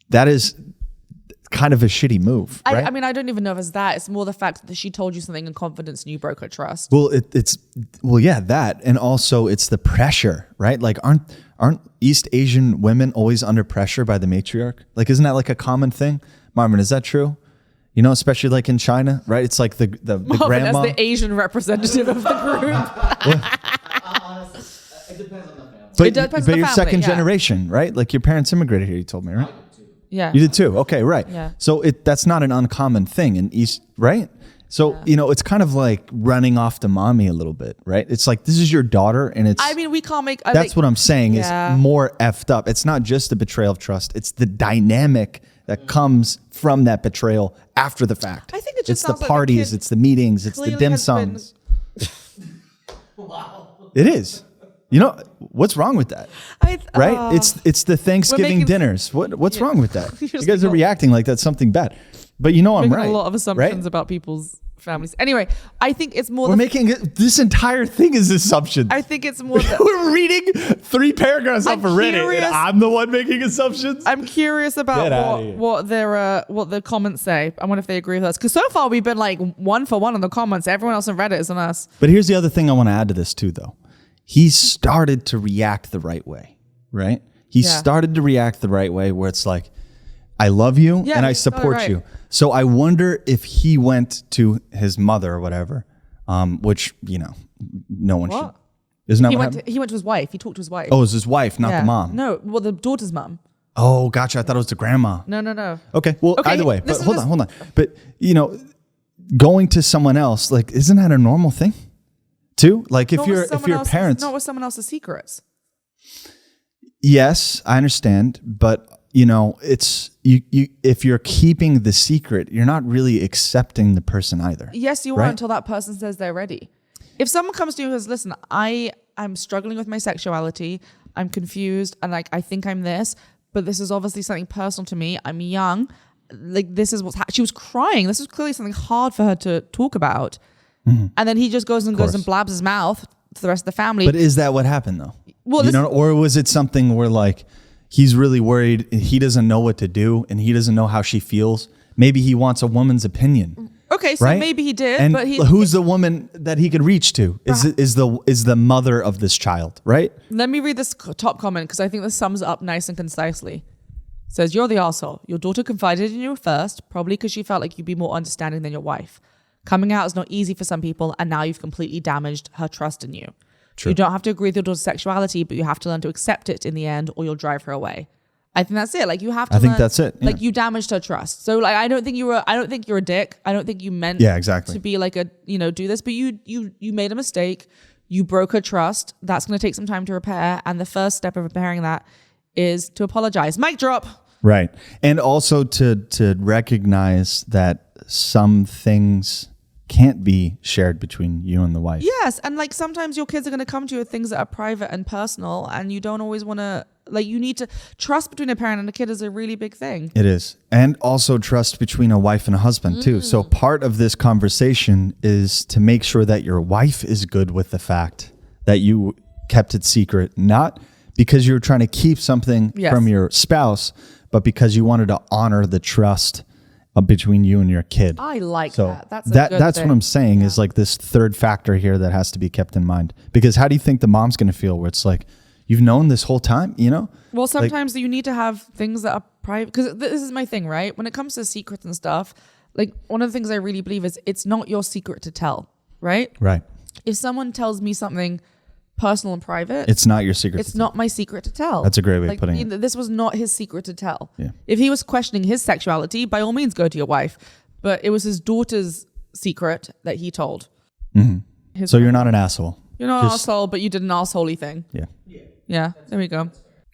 that is kind of a shitty move, right? I mean, I don't even know if it's that. It's more the fact that she told you something in confidence and you broke her trust. Well, that, and also it's the pressure, right? Like, aren't East Asian women always under pressure by the matriarch? Like, isn't that like a common thing? Marvin, is that true? You know, especially like in China, right? It's like the grandma. As the Asian representative of the group. Honestly, it depends on the family. But you're second generation, right? Like, your parents immigrated here, you told me, right? Yeah. You did too. Okay, right. Yeah. So that's not an uncommon thing in East, right? So, you know, it's kind of like running off to mommy a little bit, right? It's like, this is your daughter, and it's... I mean, we can't make... That's what I'm saying is more effed up. It's not just the betrayal of trust. It's the dynamic that comes from that betrayal after the fact. I think it just It's the parties, it's the meetings, it's the dim sums. Wow. It is. You know, what's wrong with that? Right? It's the Thanksgiving dinners. What's wrong with that? You guys are reacting like that's something bad. But you know I'm right. A lot of assumptions about people's families. Anyway, I think it's more... We're making this entire thing is assumptions. I think it's more... We're reading 3 paragraphs off of Reddit, and I'm the one making assumptions? I'm curious about what the comments say. I wonder if they agree with us. Because so far we've been like 1 for 1 on the comments. Everyone else on Reddit is on us. But here's the other thing I want to add to this too, though. He started to react the right way, right? He started to react the right way, where it's like, I love you and I support you. So I wonder if he went to his mother or whatever, which, you know, no one should. Isn't that what happened? He went to his wife. He talked to his wife. Oh, it was his wife, not the mom. No, well, the daughter's mom. Oh, gotcha. I thought it was the grandma. No. Okay, well, either way. But hold on. But, you know, going to someone else, like, isn't that a normal thing? Too? Like, if your parents... Not with someone else's secrets. Yes, I understand. But, you know, it's... you if you're keeping the secret, you're not really accepting the person either. Yes, you are, until that person says they're ready. If someone comes to you and says, listen, I'm struggling with my sexuality, I'm confused, and like, I think I'm this, but this is obviously something personal to me. I'm young. Like, this is what's... She was crying. This was clearly something hard for her to talk about. Mm-hmm. And then he just goes and blabs his mouth to the rest of the family. But is that what happened, though? Well, you know, or was it something where, like, he's really worried, he doesn't know what to do, and he doesn't know how she feels? Maybe he wants a woman's opinion. Okay, so maybe he did, and but who's the woman that he could reach to? Is the mother of this child, right? Let me read this top comment, because I think this sums it up nice and concisely. It says, you're the arsehole. Your daughter confided in you first, probably because she felt like you'd be more understanding than your wife. Coming out is not easy for some people, and now you've completely damaged her trust in you. True. You don't have to agree with your daughter's sexuality, but you have to learn to accept it in the end, or you'll drive her away. I think that's it. Like, you have to. I think that's it. Yeah. Like, you damaged her trust. So, like, I don't think you're a dick. I don't think you meant to be like do this, but you made a mistake. You broke her trust. That's going to take some time to repair, and the first step of repairing that is to apologize. Mic drop. Right, and also to recognize that some things can't be shared between you and the wife. Yes, and like, sometimes your kids are going to come to you with things that are private and personal, and you don't always want to, like, you need to trust between a parent and a kid is a really big thing. It is. And also trust between a wife and a husband too. So part of this conversation is to make sure that your wife is good with the fact that you kept it secret, not because you're trying to keep something from your spouse, but because you wanted to honor the trust between you and your kid. I like that. That's what I'm saying is like this third factor here that has to be kept in mind. Because how do you think the mom's going to feel where it's like, you've known this whole time, you know? Well, sometimes you need to have things that are private. Because this is my thing, right? When it comes to secrets and stuff, like one of the things I really believe is it's not your secret to tell, right? Right. If someone tells me something personal and private, it's not your secret. It's not my secret to tell. That's a great way of putting it. This was not his secret to tell. Yeah. If he was questioning his sexuality, by all means, go to your wife. But it was his daughter's secret that he told. Mm-hmm. So you're not an asshole. You're not an asshole, but you did an assholey thing. Yeah. Yeah. There we go.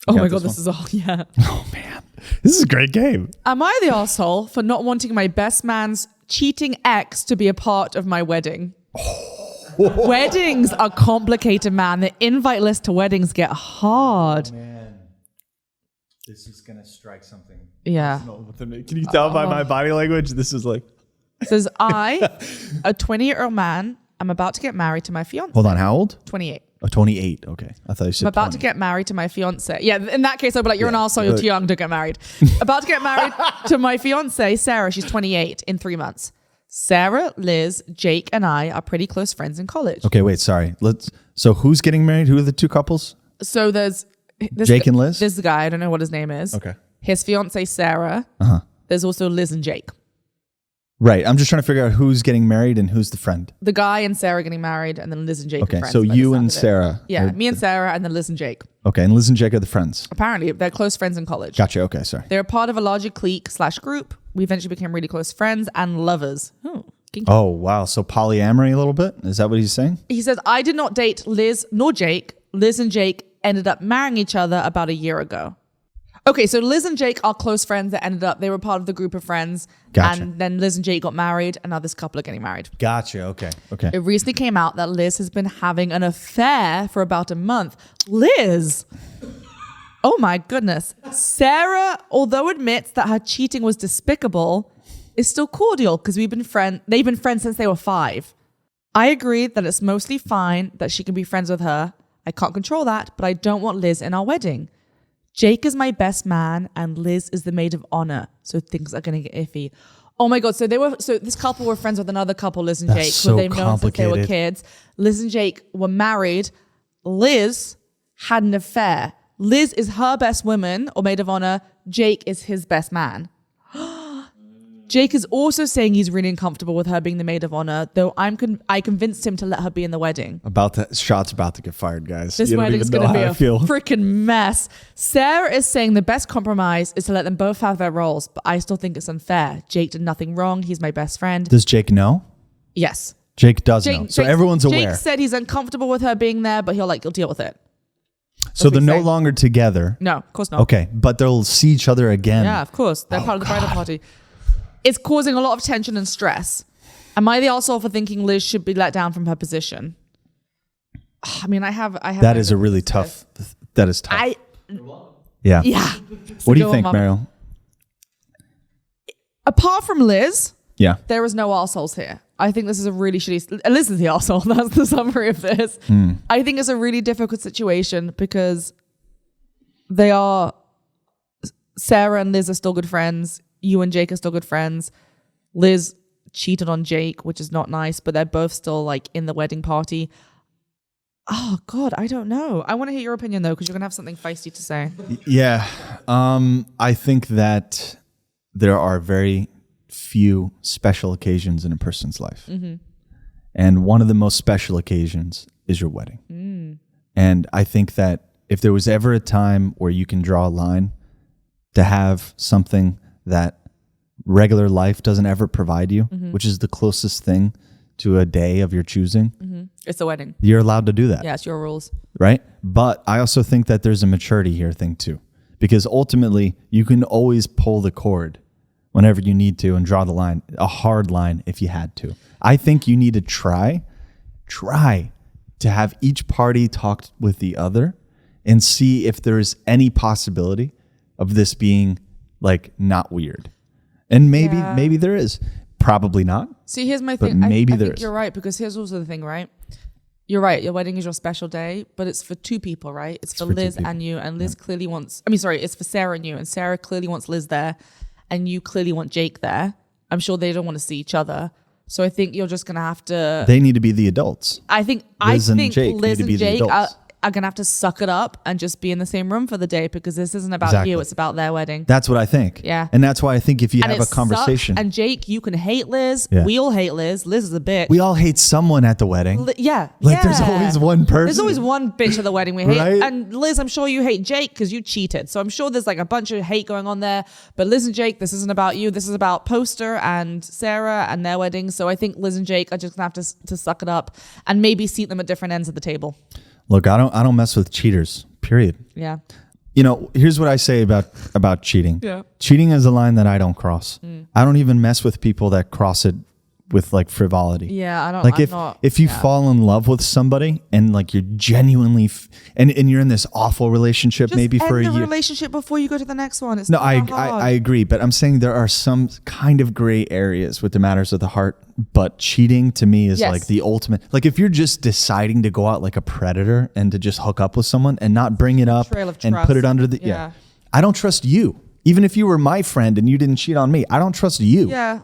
Oh my God, this is all. Yeah. Oh man, this is a great game. Am I the asshole for not wanting my best man's cheating ex to be a part of my wedding? Weddings are complicated, man. The invite list to weddings get hard. Oh, man. This is going to strike something. Yeah. Can you tell by my body language? This is like... Says, I, a 20-year-old man, I'm about to get married to my fiance. Hold on, how old? 28. Oh, 28. Okay. I thought you said I'm about 20. to get married to my fiance. Yeah, in that case, I'd be like, you're an arsehole, you're too young to get married. About to get married to my fiance, Sarah. She's 28 in 3 months. Sarah, Liz, Jake, and I are pretty close friends in college. Okay, wait, sorry. So who's getting married? Who are the two couples? So there's Jake and Liz? This guy, I don't know what his name is. Okay. His fiance, Sarah. Uh-huh. There's also Liz and Jake. Right. I'm just trying to figure out who's getting married and who's the friend. The guy and Sarah getting married, and then Liz and Jake are friends. Okay, so you and Sarah. Yeah, me and Sarah, and then Liz and Jake. Okay, and Liz and Jake are the friends. Apparently, they're close friends in college. Gotcha, okay, sorry. They're part of a larger clique/group. We eventually became really close friends and lovers. Oh, wow. So polyamory a little bit? Is that what he's saying? He says, I did not date Liz nor Jake. Liz and Jake ended up marrying each other about a year ago. Okay, so Liz and Jake are close friends that they were part of the group of friends. Gotcha. And then Liz and Jake got married, and now this couple are getting married. Gotcha, okay. It recently came out that Liz has been having an affair for about a month. Liz! Oh my goodness. Sarah, although admits that her cheating was despicable, is still cordial because they've been friends since they were 5. I agree that it's mostly fine that she can be friends with her. I can't control that, but I don't want Liz in our wedding. Jake is my best man and Liz is the maid of honor, so things are going to get iffy. Oh my God, so this couple were friends with another couple, Liz and Jake, who they've known since they were kids. Liz and Jake were married. Liz had an affair. Liz is her best woman or maid of honor. Jake is his best man. Jake is also saying he's really uncomfortable with her being the maid of honor, though I convinced him to let her be in the wedding. Shot's about to get fired, guys. This wedding's going to be a freaking mess. Sarah is saying the best compromise is to let them both have their roles, but I still think it's unfair. Jake did nothing wrong. He's my best friend. Does Jake know? Yes. Jake does know. So everyone's aware. Jake said he's uncomfortable with her being there, but he'll deal with it. So they're no longer together? No, of course not. Okay, but they'll see each other again. Yeah, of course. They're part of the bridal party. It's causing a lot of tension and stress. Am I the arsehole for thinking Liz should be let down from her position? I mean, I have. That is a really tough. That is tough. Yeah. Yeah. What do you think, Meryl? Apart from Liz, yeah, there is no arseholes here. I think this is a really shitty. Liz is the arsehole. That's the summary of this. I think it's a really difficult situation because Sarah and Liz are still good friends. You and Jake are still good friends. Liz cheated on Jake, which is not nice, but they're both still in the wedding party. Oh God, I don't know. I want to hear your opinion though, because you're gonna have something feisty to say. Yeah, I think that there are very few special occasions in a person's life, and one of the most special occasions is your wedding. And I think that if there was ever a time where you can draw a line to have something that regular life doesn't ever provide you, which is the closest thing to a day of your choosing. It's a wedding. You're allowed to do that. Yeah, it's your rules. Right? But I also think that there's a maturity here thing too, because ultimately you can always pull the cord whenever you need to and draw the line, a hard line if you had to. I think you need to try to have each party talk with the other and see if there's any possibility of this being not weird. And maybe there is. Probably not. See, here's my but thing. Maybe I there think is. You're right, because here's also the thing, right? You're right. Your wedding is your special day, but it's for 2 people, right? It's for Liz and you, and Liz clearly wants. It's for Sarah and you, and Sarah clearly wants Liz there, and you clearly want Jake there. I'm sure they don't want to see each other, so I think you're just gonna have to. They need to be the adults. I think Liz and Jake Liz need to be and Jake the adults. are going to have to suck it up and just be in the same room for the day because this isn't about you. It's about their wedding. That's what I think. Yeah. And that's why I think if you have a conversation. And Jake, you can hate Liz. Yeah. We all hate Liz. Liz is a bitch. We all hate someone at the wedding. Yeah. There's always one person. There's always one bitch at the wedding we hate. Right? And Liz, I'm sure you hate Jake because you cheated. So I'm sure there's like a bunch of hate going on there. But Liz and Jake, this isn't about you. This is about Poster and Sarah and their wedding. So I think Liz and Jake are just gonna have to suck it up and maybe seat them at different ends of the table. Look, I don't mess with cheaters. Period. Yeah. Here's what I say about cheating. Yeah. Cheating is a line that I don't cross. I don't even mess with people that cross it with like frivolity. Yeah, I don't like if you fall in love with somebody and like you're genuinely and you're in this awful relationship, just maybe for a year. End the relationship before you go to the next one. It's I agree, but I'm saying there are some kind of gray areas with the matters of the heart. But cheating to me is like the ultimate. Like if you're just deciding to go out like a predator and to just hook up with someone and not bring it up and put it under the I don't trust you. Even if you were my friend and you didn't cheat on me, I don't trust you. Yeah.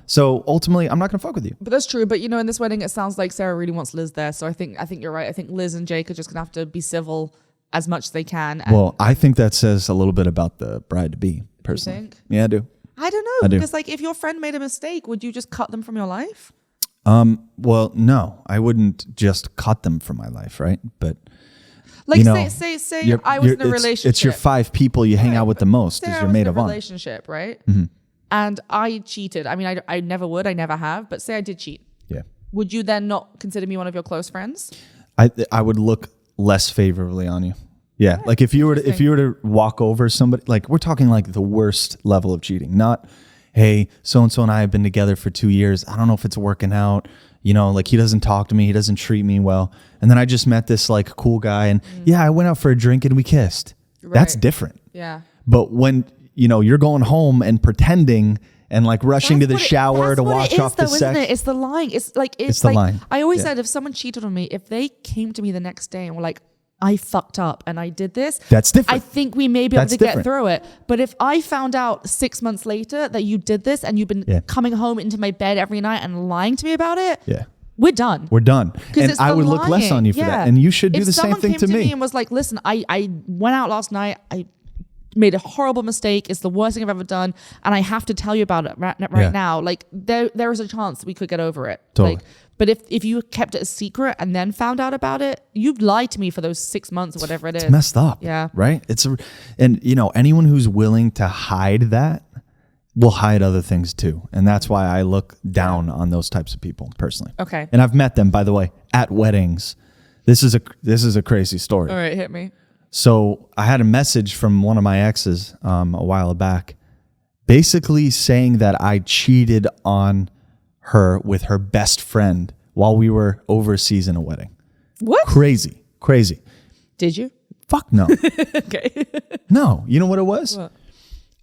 So ultimately, I'm not going to fuck with you. But that's true. But in this wedding, it sounds like Sarah really wants Liz there. So I think you're right. I think Liz and Jake are just going to have to be civil as much as they can. Well, I think that says a little bit about the bride to be, personally. You think? Yeah, I do. I don't know. Because like if your friend made a mistake, would you just cut them from your life? Well, no, I wouldn't just cut them from my life, right? But like say I was in a relationship. It's your 5 people you hang out with the most because you're made of honor. Relationship, right? Mm-hmm. And I cheated. I mean, I never would. I never have. But say I did cheat. Yeah. Would you then not consider me one of your close friends? I would look less favorably on you. Yeah. Like if you were to walk over somebody, like we're talking like the worst level of cheating, not, hey, so-and-so and I have been together for 2 years. I don't know if it's working out. Like he doesn't talk to me. He doesn't treat me well. And then I just met this like cool guy and I went out for a drink and we kissed. Right. That's different. Yeah. But when, you're going home and pretending and like rushing to the shower to wash off the sex. Isn't it? It's the lying. It's like the lying. I always said if someone cheated on me, if they came to me the next day and were like, I fucked up and I did this. That's different. I think we may be able to get through it. But if I found out 6 months later that you did this and you've been coming home into my bed every night and lying to me about it, we're done. We're done. And I would look less on you for that. And you should do the same thing to me. If someone came to me and was like, listen, I went out last night. I made a horrible mistake. It's the worst thing I've ever done. And I have to tell you about it right now. Like there is a chance we could get over it. Totally. Like, but if you kept it a secret and then found out about it, you've lied to me for those 6 months or whatever it is. It's messed up. Yeah. Right? And anyone who's willing to hide that will hide other things too. And that's why I look down on those types of people personally. Okay. And I've met them, by the way, at weddings. This is a crazy story. All right, hit me. So I had a message from one of my exes a while back, basically saying that I cheated on her with her best friend while we were overseas in a wedding. What? Crazy. Did you? Fuck no. Okay. No. You know what it was? What?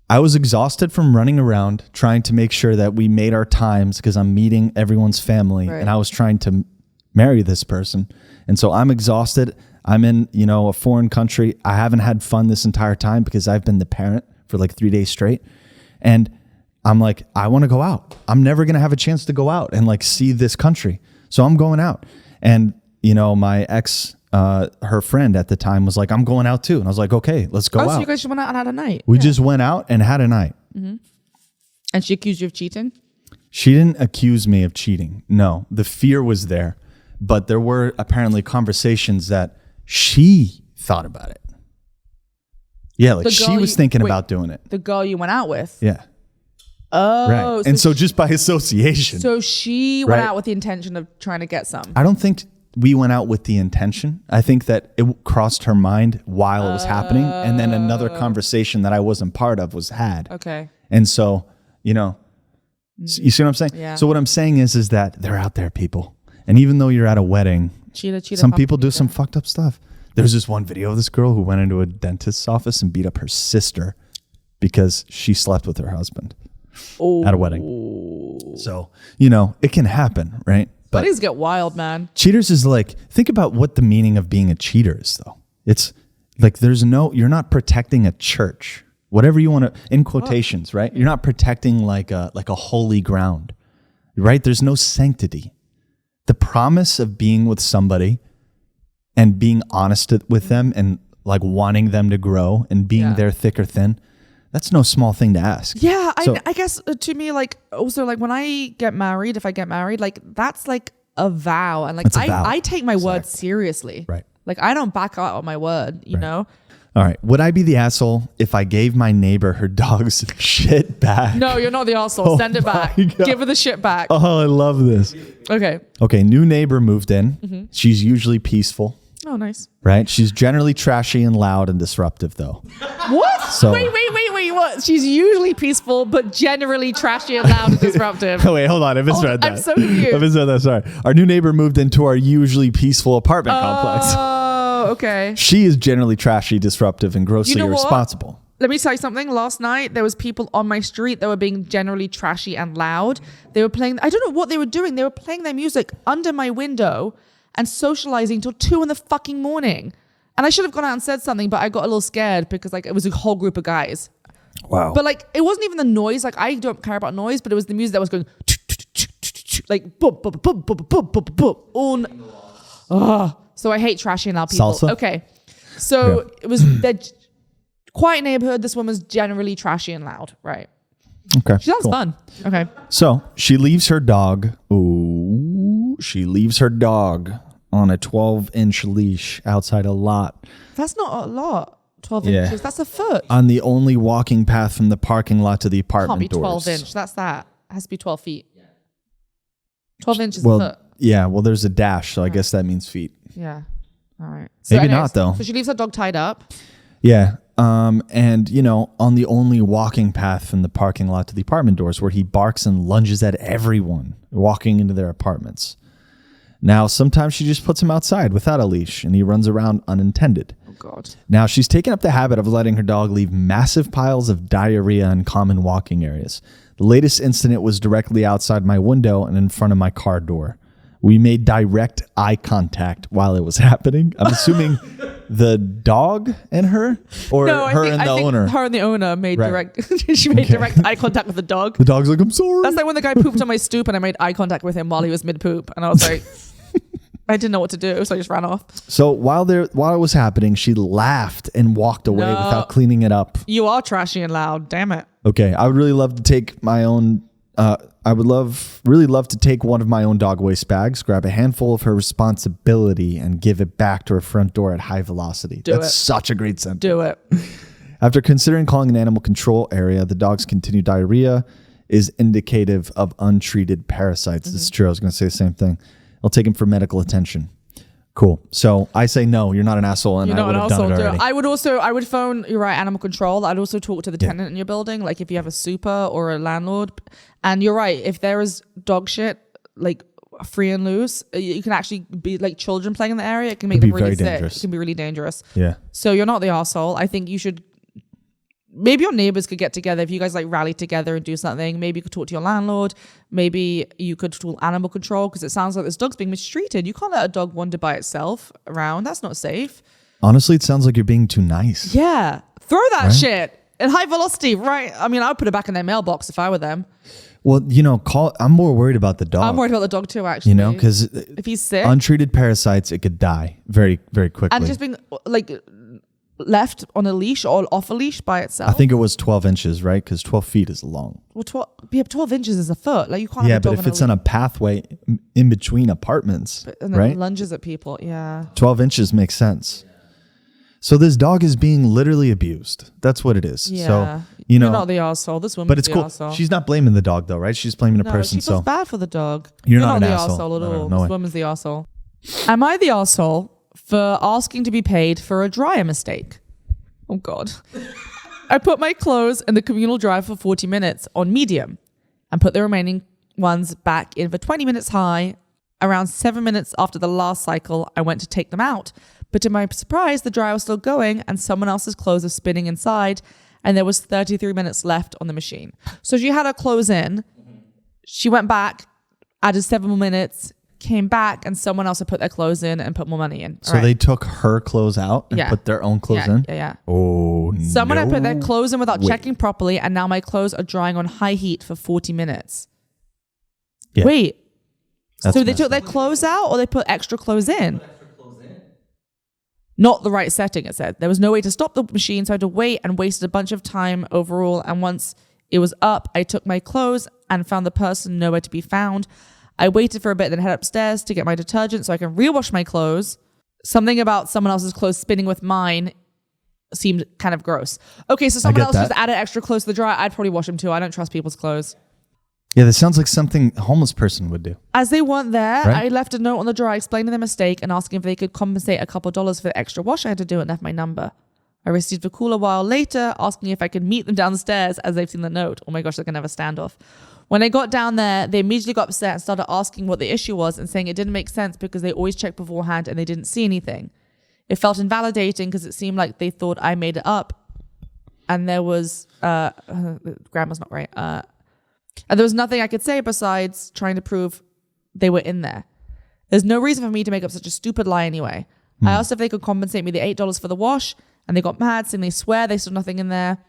I was exhausted from running around trying to make sure that we made our times because I'm meeting everyone's family and I was trying to marry this person. And so I'm exhausted. I'm in, a foreign country. I haven't had fun this entire time because I've been the parent for like 3 days straight. And I'm like, I want to go out. I'm never going to have a chance to go out and like see this country. So I'm going out. And, my ex, her friend at the time was like, I'm going out too. And I was like, okay, let's go out. So you guys just went out and had a night? We just went out and had a night. Mm-hmm. And she accused you of cheating? She didn't accuse me of cheating. No, the fear was there. But there were apparently conversations that she thought about it. Yeah, like she was thinking about doing it. The girl you went out with? Yeah. Oh. Right. And so just by association. So she went out with the intention of trying to get some. I don't think we went out with the intention. I think that it crossed her mind while it was happening. And then another conversation that I wasn't part of was had. Okay. And so, you see what I'm saying? Yeah. So what I'm saying is that they're out there, people. And even though you're at a wedding, some people do some fucked up stuff. There's this one video of this girl who went into a dentist's office and beat up her sister because she slept with her husband at a wedding. So, it can happen, right? But weddings get wild, man. Cheaters is like, think about what the meaning of being a cheater is, though. It's like you're not protecting a church. Whatever you want to, in quotations, right? You're not protecting like a holy ground, right? There's no sanctity. The promise of being with somebody and being honest with them and like wanting them to grow and being there thick or thin, that's no small thing to ask. Yeah, so, I guess to me, like, also, like, when I get married, if I get married, like, that's like a vow. And like, I take my word seriously. Right. Like, I don't back out on my word, you know? All right. Would I be the asshole if I gave my neighbor her dog's shit back? No, you're not the asshole. Send it back. God. Give her the shit back. Oh, I love this. Okay. New neighbor moved in. She's usually peaceful. Oh, nice. Right? She's generally trashy and loud and disruptive, though. What? So, wait. What? She's usually peaceful, but generally trashy and loud and disruptive. Oh, wait, hold on. I misread that. I'm so confused. I misread that. Sorry. Our new neighbor moved into our usually peaceful apartment complex. Oh, okay. She is generally trashy, disruptive, and grossly irresponsible. Let me tell you something. Last night, there was people on my street that were being generally trashy and loud. They were playing, I don't know what they were doing. They were playing their music under my window and socializing till 2 a.m. And I should have gone out and said something, but I got a little scared because like it was a whole group of guys. Wow. But like, it wasn't even the noise. Like, I don't care about noise, but it was the music that was going like boom, boom, boom, boom, boom, boom, boom. So I hate trashy and loud people. Salsa? Okay. So it was the quiet neighborhood. This woman's generally trashy and loud, right? Okay. She sounds fun. Okay. So she leaves her dog. She leaves her dog on a 12-inch leash outside a lot. That's not a lot. 12 inches. That's a foot. On the only walking path from the parking lot to the apartment doors. Can't be 12 inch. That's that. It has to be 12 feet. 12 inches a foot. Yeah. Well, there's a dash, so I guess that means feet. Yeah. All right. So maybe not though. So she leaves her dog tied up. Yeah. And you know, on the only walking path from the parking lot to the apartment doors, where he barks and lunges at everyone walking into their apartments. Now, sometimes she just puts him outside without a leash, and he runs around unintended. Oh, God. Now, she's taken up the habit of letting her dog leave massive piles of diarrhea in common walking areas. The latest incident was directly outside my window and in front of my car door. We made direct eye contact while it was happening. I'm assuming the dog and her, or her and the owner. Her and the owner made direct. She made direct eye contact with the dog. The dog's like, "I'm sorry." That's like when the guy pooped on my stoop, and I made eye contact with him while he was mid poop, and I was like, I didn't know what to do, so I just ran off. So while it was happening, she laughed and walked away without cleaning it up. You are trashy and loud. Damn it. Okay, I would really love to take my own. I would really love to take one of my own dog waste bags, grab a handful of her responsibility, and give it back to her front door at high velocity. That's such a great sentence. Do it. After considering calling an animal control area, the dog's continued diarrhea is indicative of untreated parasites. This is true. I was going to say the same thing. I'll take him for medical attention. Cool. So I say no, you're not an asshole, and I would have done it already. I would phone, you're right, animal control. I'd also talk to the tenant in your building, like if you have a super or a landlord. And you're right, if there is dog shit, like free and loose, you can actually be like children playing in the area. It can make them really sick. Dangerous. It can be really dangerous. Yeah. So you're not the arsehole. I think you should, maybe your neighbors could get together. If you guys like rally together and do something, maybe you could talk to your landlord. Maybe you could talk animal control, because it sounds like this dog's being mistreated. You can't let a dog wander by itself around. That's not safe. Honestly, it sounds like you're being too nice. Yeah. Throw that shit at high velocity, right? I mean, I would put it back in their mailbox if I were them. Well, you know, I'm more worried about the dog. I'm worried about the dog too, actually. You know, because if he's sick, untreated parasites, it could die very, very quickly. And just being like left on a leash or off a leash by itself. I think it was 12 inches, right? Because 12 feet is long. Well, 12 inches is a foot. Like you can't. Yeah, but if it's on a pathway in between apartments, and then right? Lunges at people. Yeah. 12 inches makes sense. So this dog is being literally abused. That's what it is. Yeah. So, you know, you're not the arsehole. This woman's but it's the cool. arsehole. She's not blaming the dog though, right? She's blaming a person. She feels bad for the dog. You're not an the asshole at all. No this way. woman's the arsehole. Am I the arsehole for asking to be paid for a dryer mistake? Oh God. I put my clothes in the communal dryer for 40 minutes on medium and put the remaining ones back in for 20 minutes high. Around 7 minutes after the last cycle, I went to take them out. But to my surprise, the dryer was still going and someone else's clothes were spinning inside, and there was 33 minutes left on the machine. So she had her clothes in. She went back, added 7 more minutes, came back, and someone else had put their clothes in and put more money in. So they took her clothes out and put their own clothes in? Yeah. Oh, no. Someone had put their clothes in without checking properly, and now my clothes are drying on high heat for 40 minutes. Yeah. Wait. So they took their clothes out or they put extra clothes in? Not the right setting, it said. There was no way to stop the machine, so I had to wait and wasted a bunch of time overall. And once it was up, I took my clothes and found the person nowhere to be found. I waited for a bit, then head upstairs to get my detergent so I can rewash my clothes. Something about someone else's clothes spinning with mine seemed kind of gross. Okay, so someone else just added extra clothes to the dryer. I'd probably wash them too. I don't trust people's clothes. Yeah, this sounds like something a homeless person would do. As they weren't there, right? I left a note on the dryer explaining their mistake and asking if they could compensate a couple dollars for the extra wash I had to do and left my number. I received a call a while later asking if I could meet them downstairs as they've seen the note. Oh my gosh, they're going to have a standoff. When I got down there, they immediately got upset and started asking what the issue was and saying it didn't make sense because they always checked beforehand and they didn't see anything. It felt invalidating because it seemed like they thought I made it up. And there was, grammar's not right. And there was nothing I could say besides trying to prove they were in there. There's no reason for me to make up such a stupid lie anyway. I asked if they could compensate me the $8 for the wash, and they got mad, saying they swear they saw nothing in there,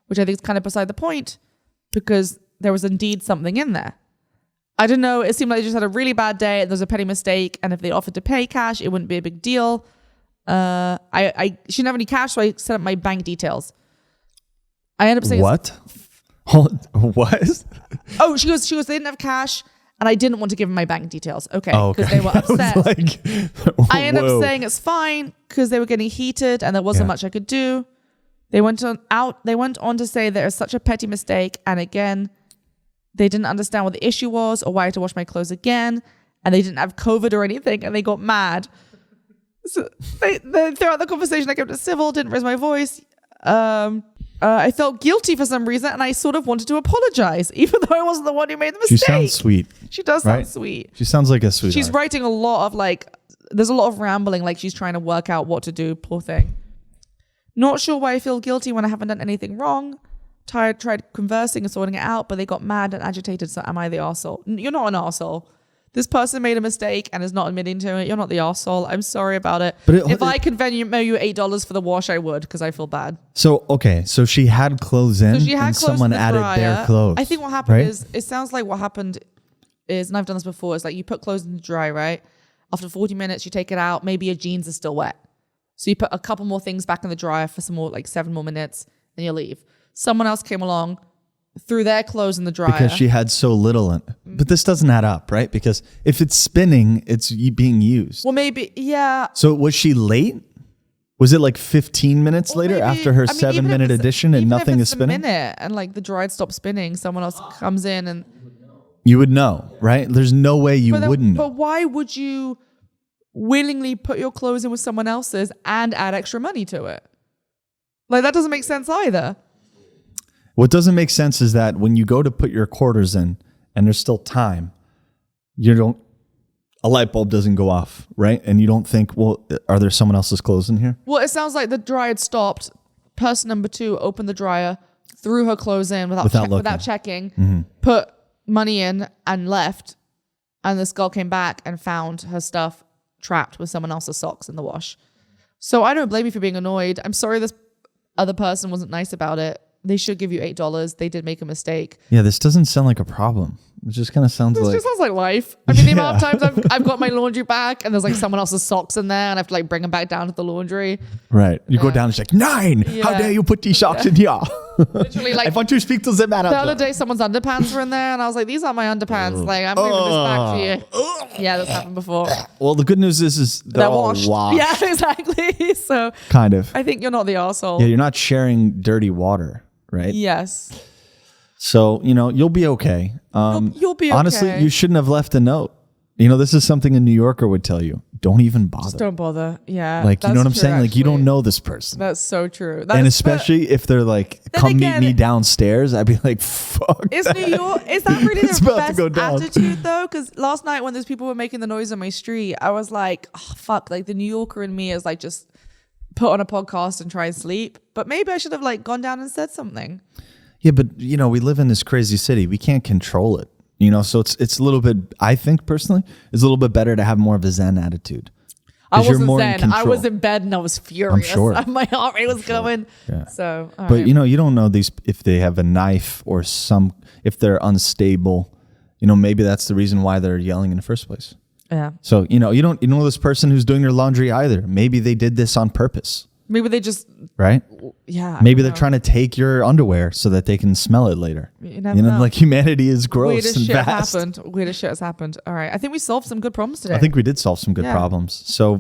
which I think is kind of beside the point because there was indeed something in there. I don't know. It seemed like they just had a really bad day. There was a petty mistake, and if they offered to pay cash, it wouldn't be a big deal. She didn't have any cash, so I set up my bank details. I ended up saying what? What? Oh, she goes, they didn't have cash and I didn't want to give them my bank details. Okay. Because they were upset. I ended up saying it's fine because they were getting heated and there wasn't much I could do. They went on to say there is such a petty mistake. And again, they didn't understand what the issue was or why I had to wash my clothes again. And they didn't have COVID or anything and they got mad. So they throughout the conversation, I kept it civil, didn't raise my voice. I felt guilty for some reason and I sort of wanted to apologize, even though I wasn't the one who made the mistake. She sounds sweet. She does sound sweet. She sounds like a sweetheart. She's writing a lot of there's a lot of rambling, like she's trying to work out what to do, poor thing. Not sure why I feel guilty when I haven't done anything wrong. Tried conversing and sorting it out, but they got mad and agitated, so am I the arsehole? You're not an arsehole. This person made a mistake and is not admitting to it. You're not the arsehole. I'm sorry about it. But if I could Venmo you $8 for the wash, I would, because I feel bad. So she had clothes in and someone added their clothes. I think what happened is, it sounds like what happened is, and I've done this before, it's like you put clothes in the dry, right? After 40 minutes, you take it out. Maybe your jeans are still wet. So you put a couple more things back in the dryer for some more, 7 more minutes, and you leave. Someone else came along, threw their clothes in the dryer. Because she had so little in it. But this doesn't add up, right? Because if it's spinning, it's being used. Well, maybe, yeah. So was she late? Was it 15 minutes later after her 7-minute edition and nothing is spinning? Even if it's a minute and the dryer stopped spinning, someone else comes in and... You would know, right? There's no way you wouldn't know. But why would you willingly put your clothes in with someone else's and add extra money to it? That doesn't make sense either. What doesn't make sense is that when you go to put your quarters in and there's still time, a light bulb doesn't go off, right? And you don't think, well, are there someone else's clothes in here? Well, it sounds like the dryer had stopped. Person number 2 opened the dryer, threw her clothes in without checking, put money in and left. And this girl came back and found her stuff trapped with someone else's socks in the wash. So I don't blame you for being annoyed. I'm sorry this other person wasn't nice about it. They should give you $8. They did make a mistake. Yeah, this doesn't sound like a problem. It just kind of sounds This just sounds like life. I mean, the amount of times I've got my laundry back and there's someone else's socks in there and I have to bring them back down to the laundry. Right. You go down and it's 9. Yeah. How dare you put these socks in here? Literally, I want to speak to the manager. The other day, someone's underpants were in there and I was like, these aren't my underpants. I'm bringing this back to you. Yeah, that's happened before. Well, the good news is they're all washed. Yeah, exactly. So kind of. I think you're not the arsehole. Yeah, you're not sharing dirty water. Right? Yes. So, you'll be okay. You'll be okay. Honestly, you shouldn't have left a note. This is something a New Yorker would tell you. Don't even bother. Just don't bother. Yeah. You know what I'm saying? Actually. You don't know this person. That's so true. And especially if they're come meet me downstairs, I'd be like, fuck. Is New York, is that really the best attitude though? Because last night when those people were making the noise on my street, I was like, oh, fuck. The New Yorker in me is just put on a podcast and try and sleep. But maybe I should have gone down and said something. Yeah, but we live in this crazy city. We can't control it. So it's a little bit, I think personally, it's a little bit better to have more of a Zen attitude. I wasn't Zen. I was in bed and I was furious. I'm sure. My heart rate was going. Yeah. So, but you don't know if they have a knife or if they're unstable. Maybe that's the reason why they're yelling in the first place. Yeah. So, you don't know this person who's doing your laundry either. Maybe they did this on purpose. Maybe they just, right? Yeah. Maybe they're trying to take your underwear so that they can smell it later. You never know. Like humanity is gross Weirdest and shit vast. Weirdest shit has happened. All right. I think we solved some good problems today. I think we did solve some good problems. So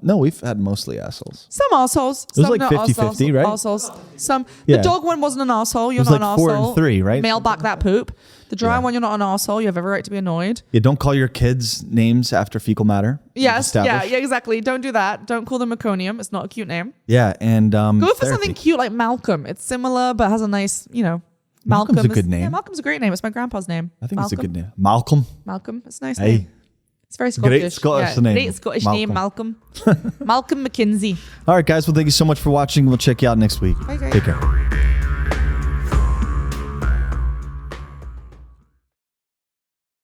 no, we've had mostly assholes. Some assholes. It was some like 50-50, right? Assholes. Some. Yeah. The dog one wasn't an asshole. You're It was not like an 4 asshole. and 3, right? Mail back that poop. The dry one, you're not an asshole. You have every right to be annoyed. Yeah, don't call your kids names after fecal matter. Yes, yeah, exactly. Don't do that. Don't call them meconium. It's not a cute name. Yeah, and go for something cute like Malcolm. It's similar, but has a nice, Malcolm's a good name. Yeah, Malcolm's a great name. It's my grandpa's name. I think it's a good name. Malcolm. Malcolm. It's a nice name. It's very Scottish. Great Scottish name. Great Scottish name, Malcolm. Malcolm McKinsey. All right, guys. Well, thank you so much for watching. We'll check you out next week. Bye, guys. Take care.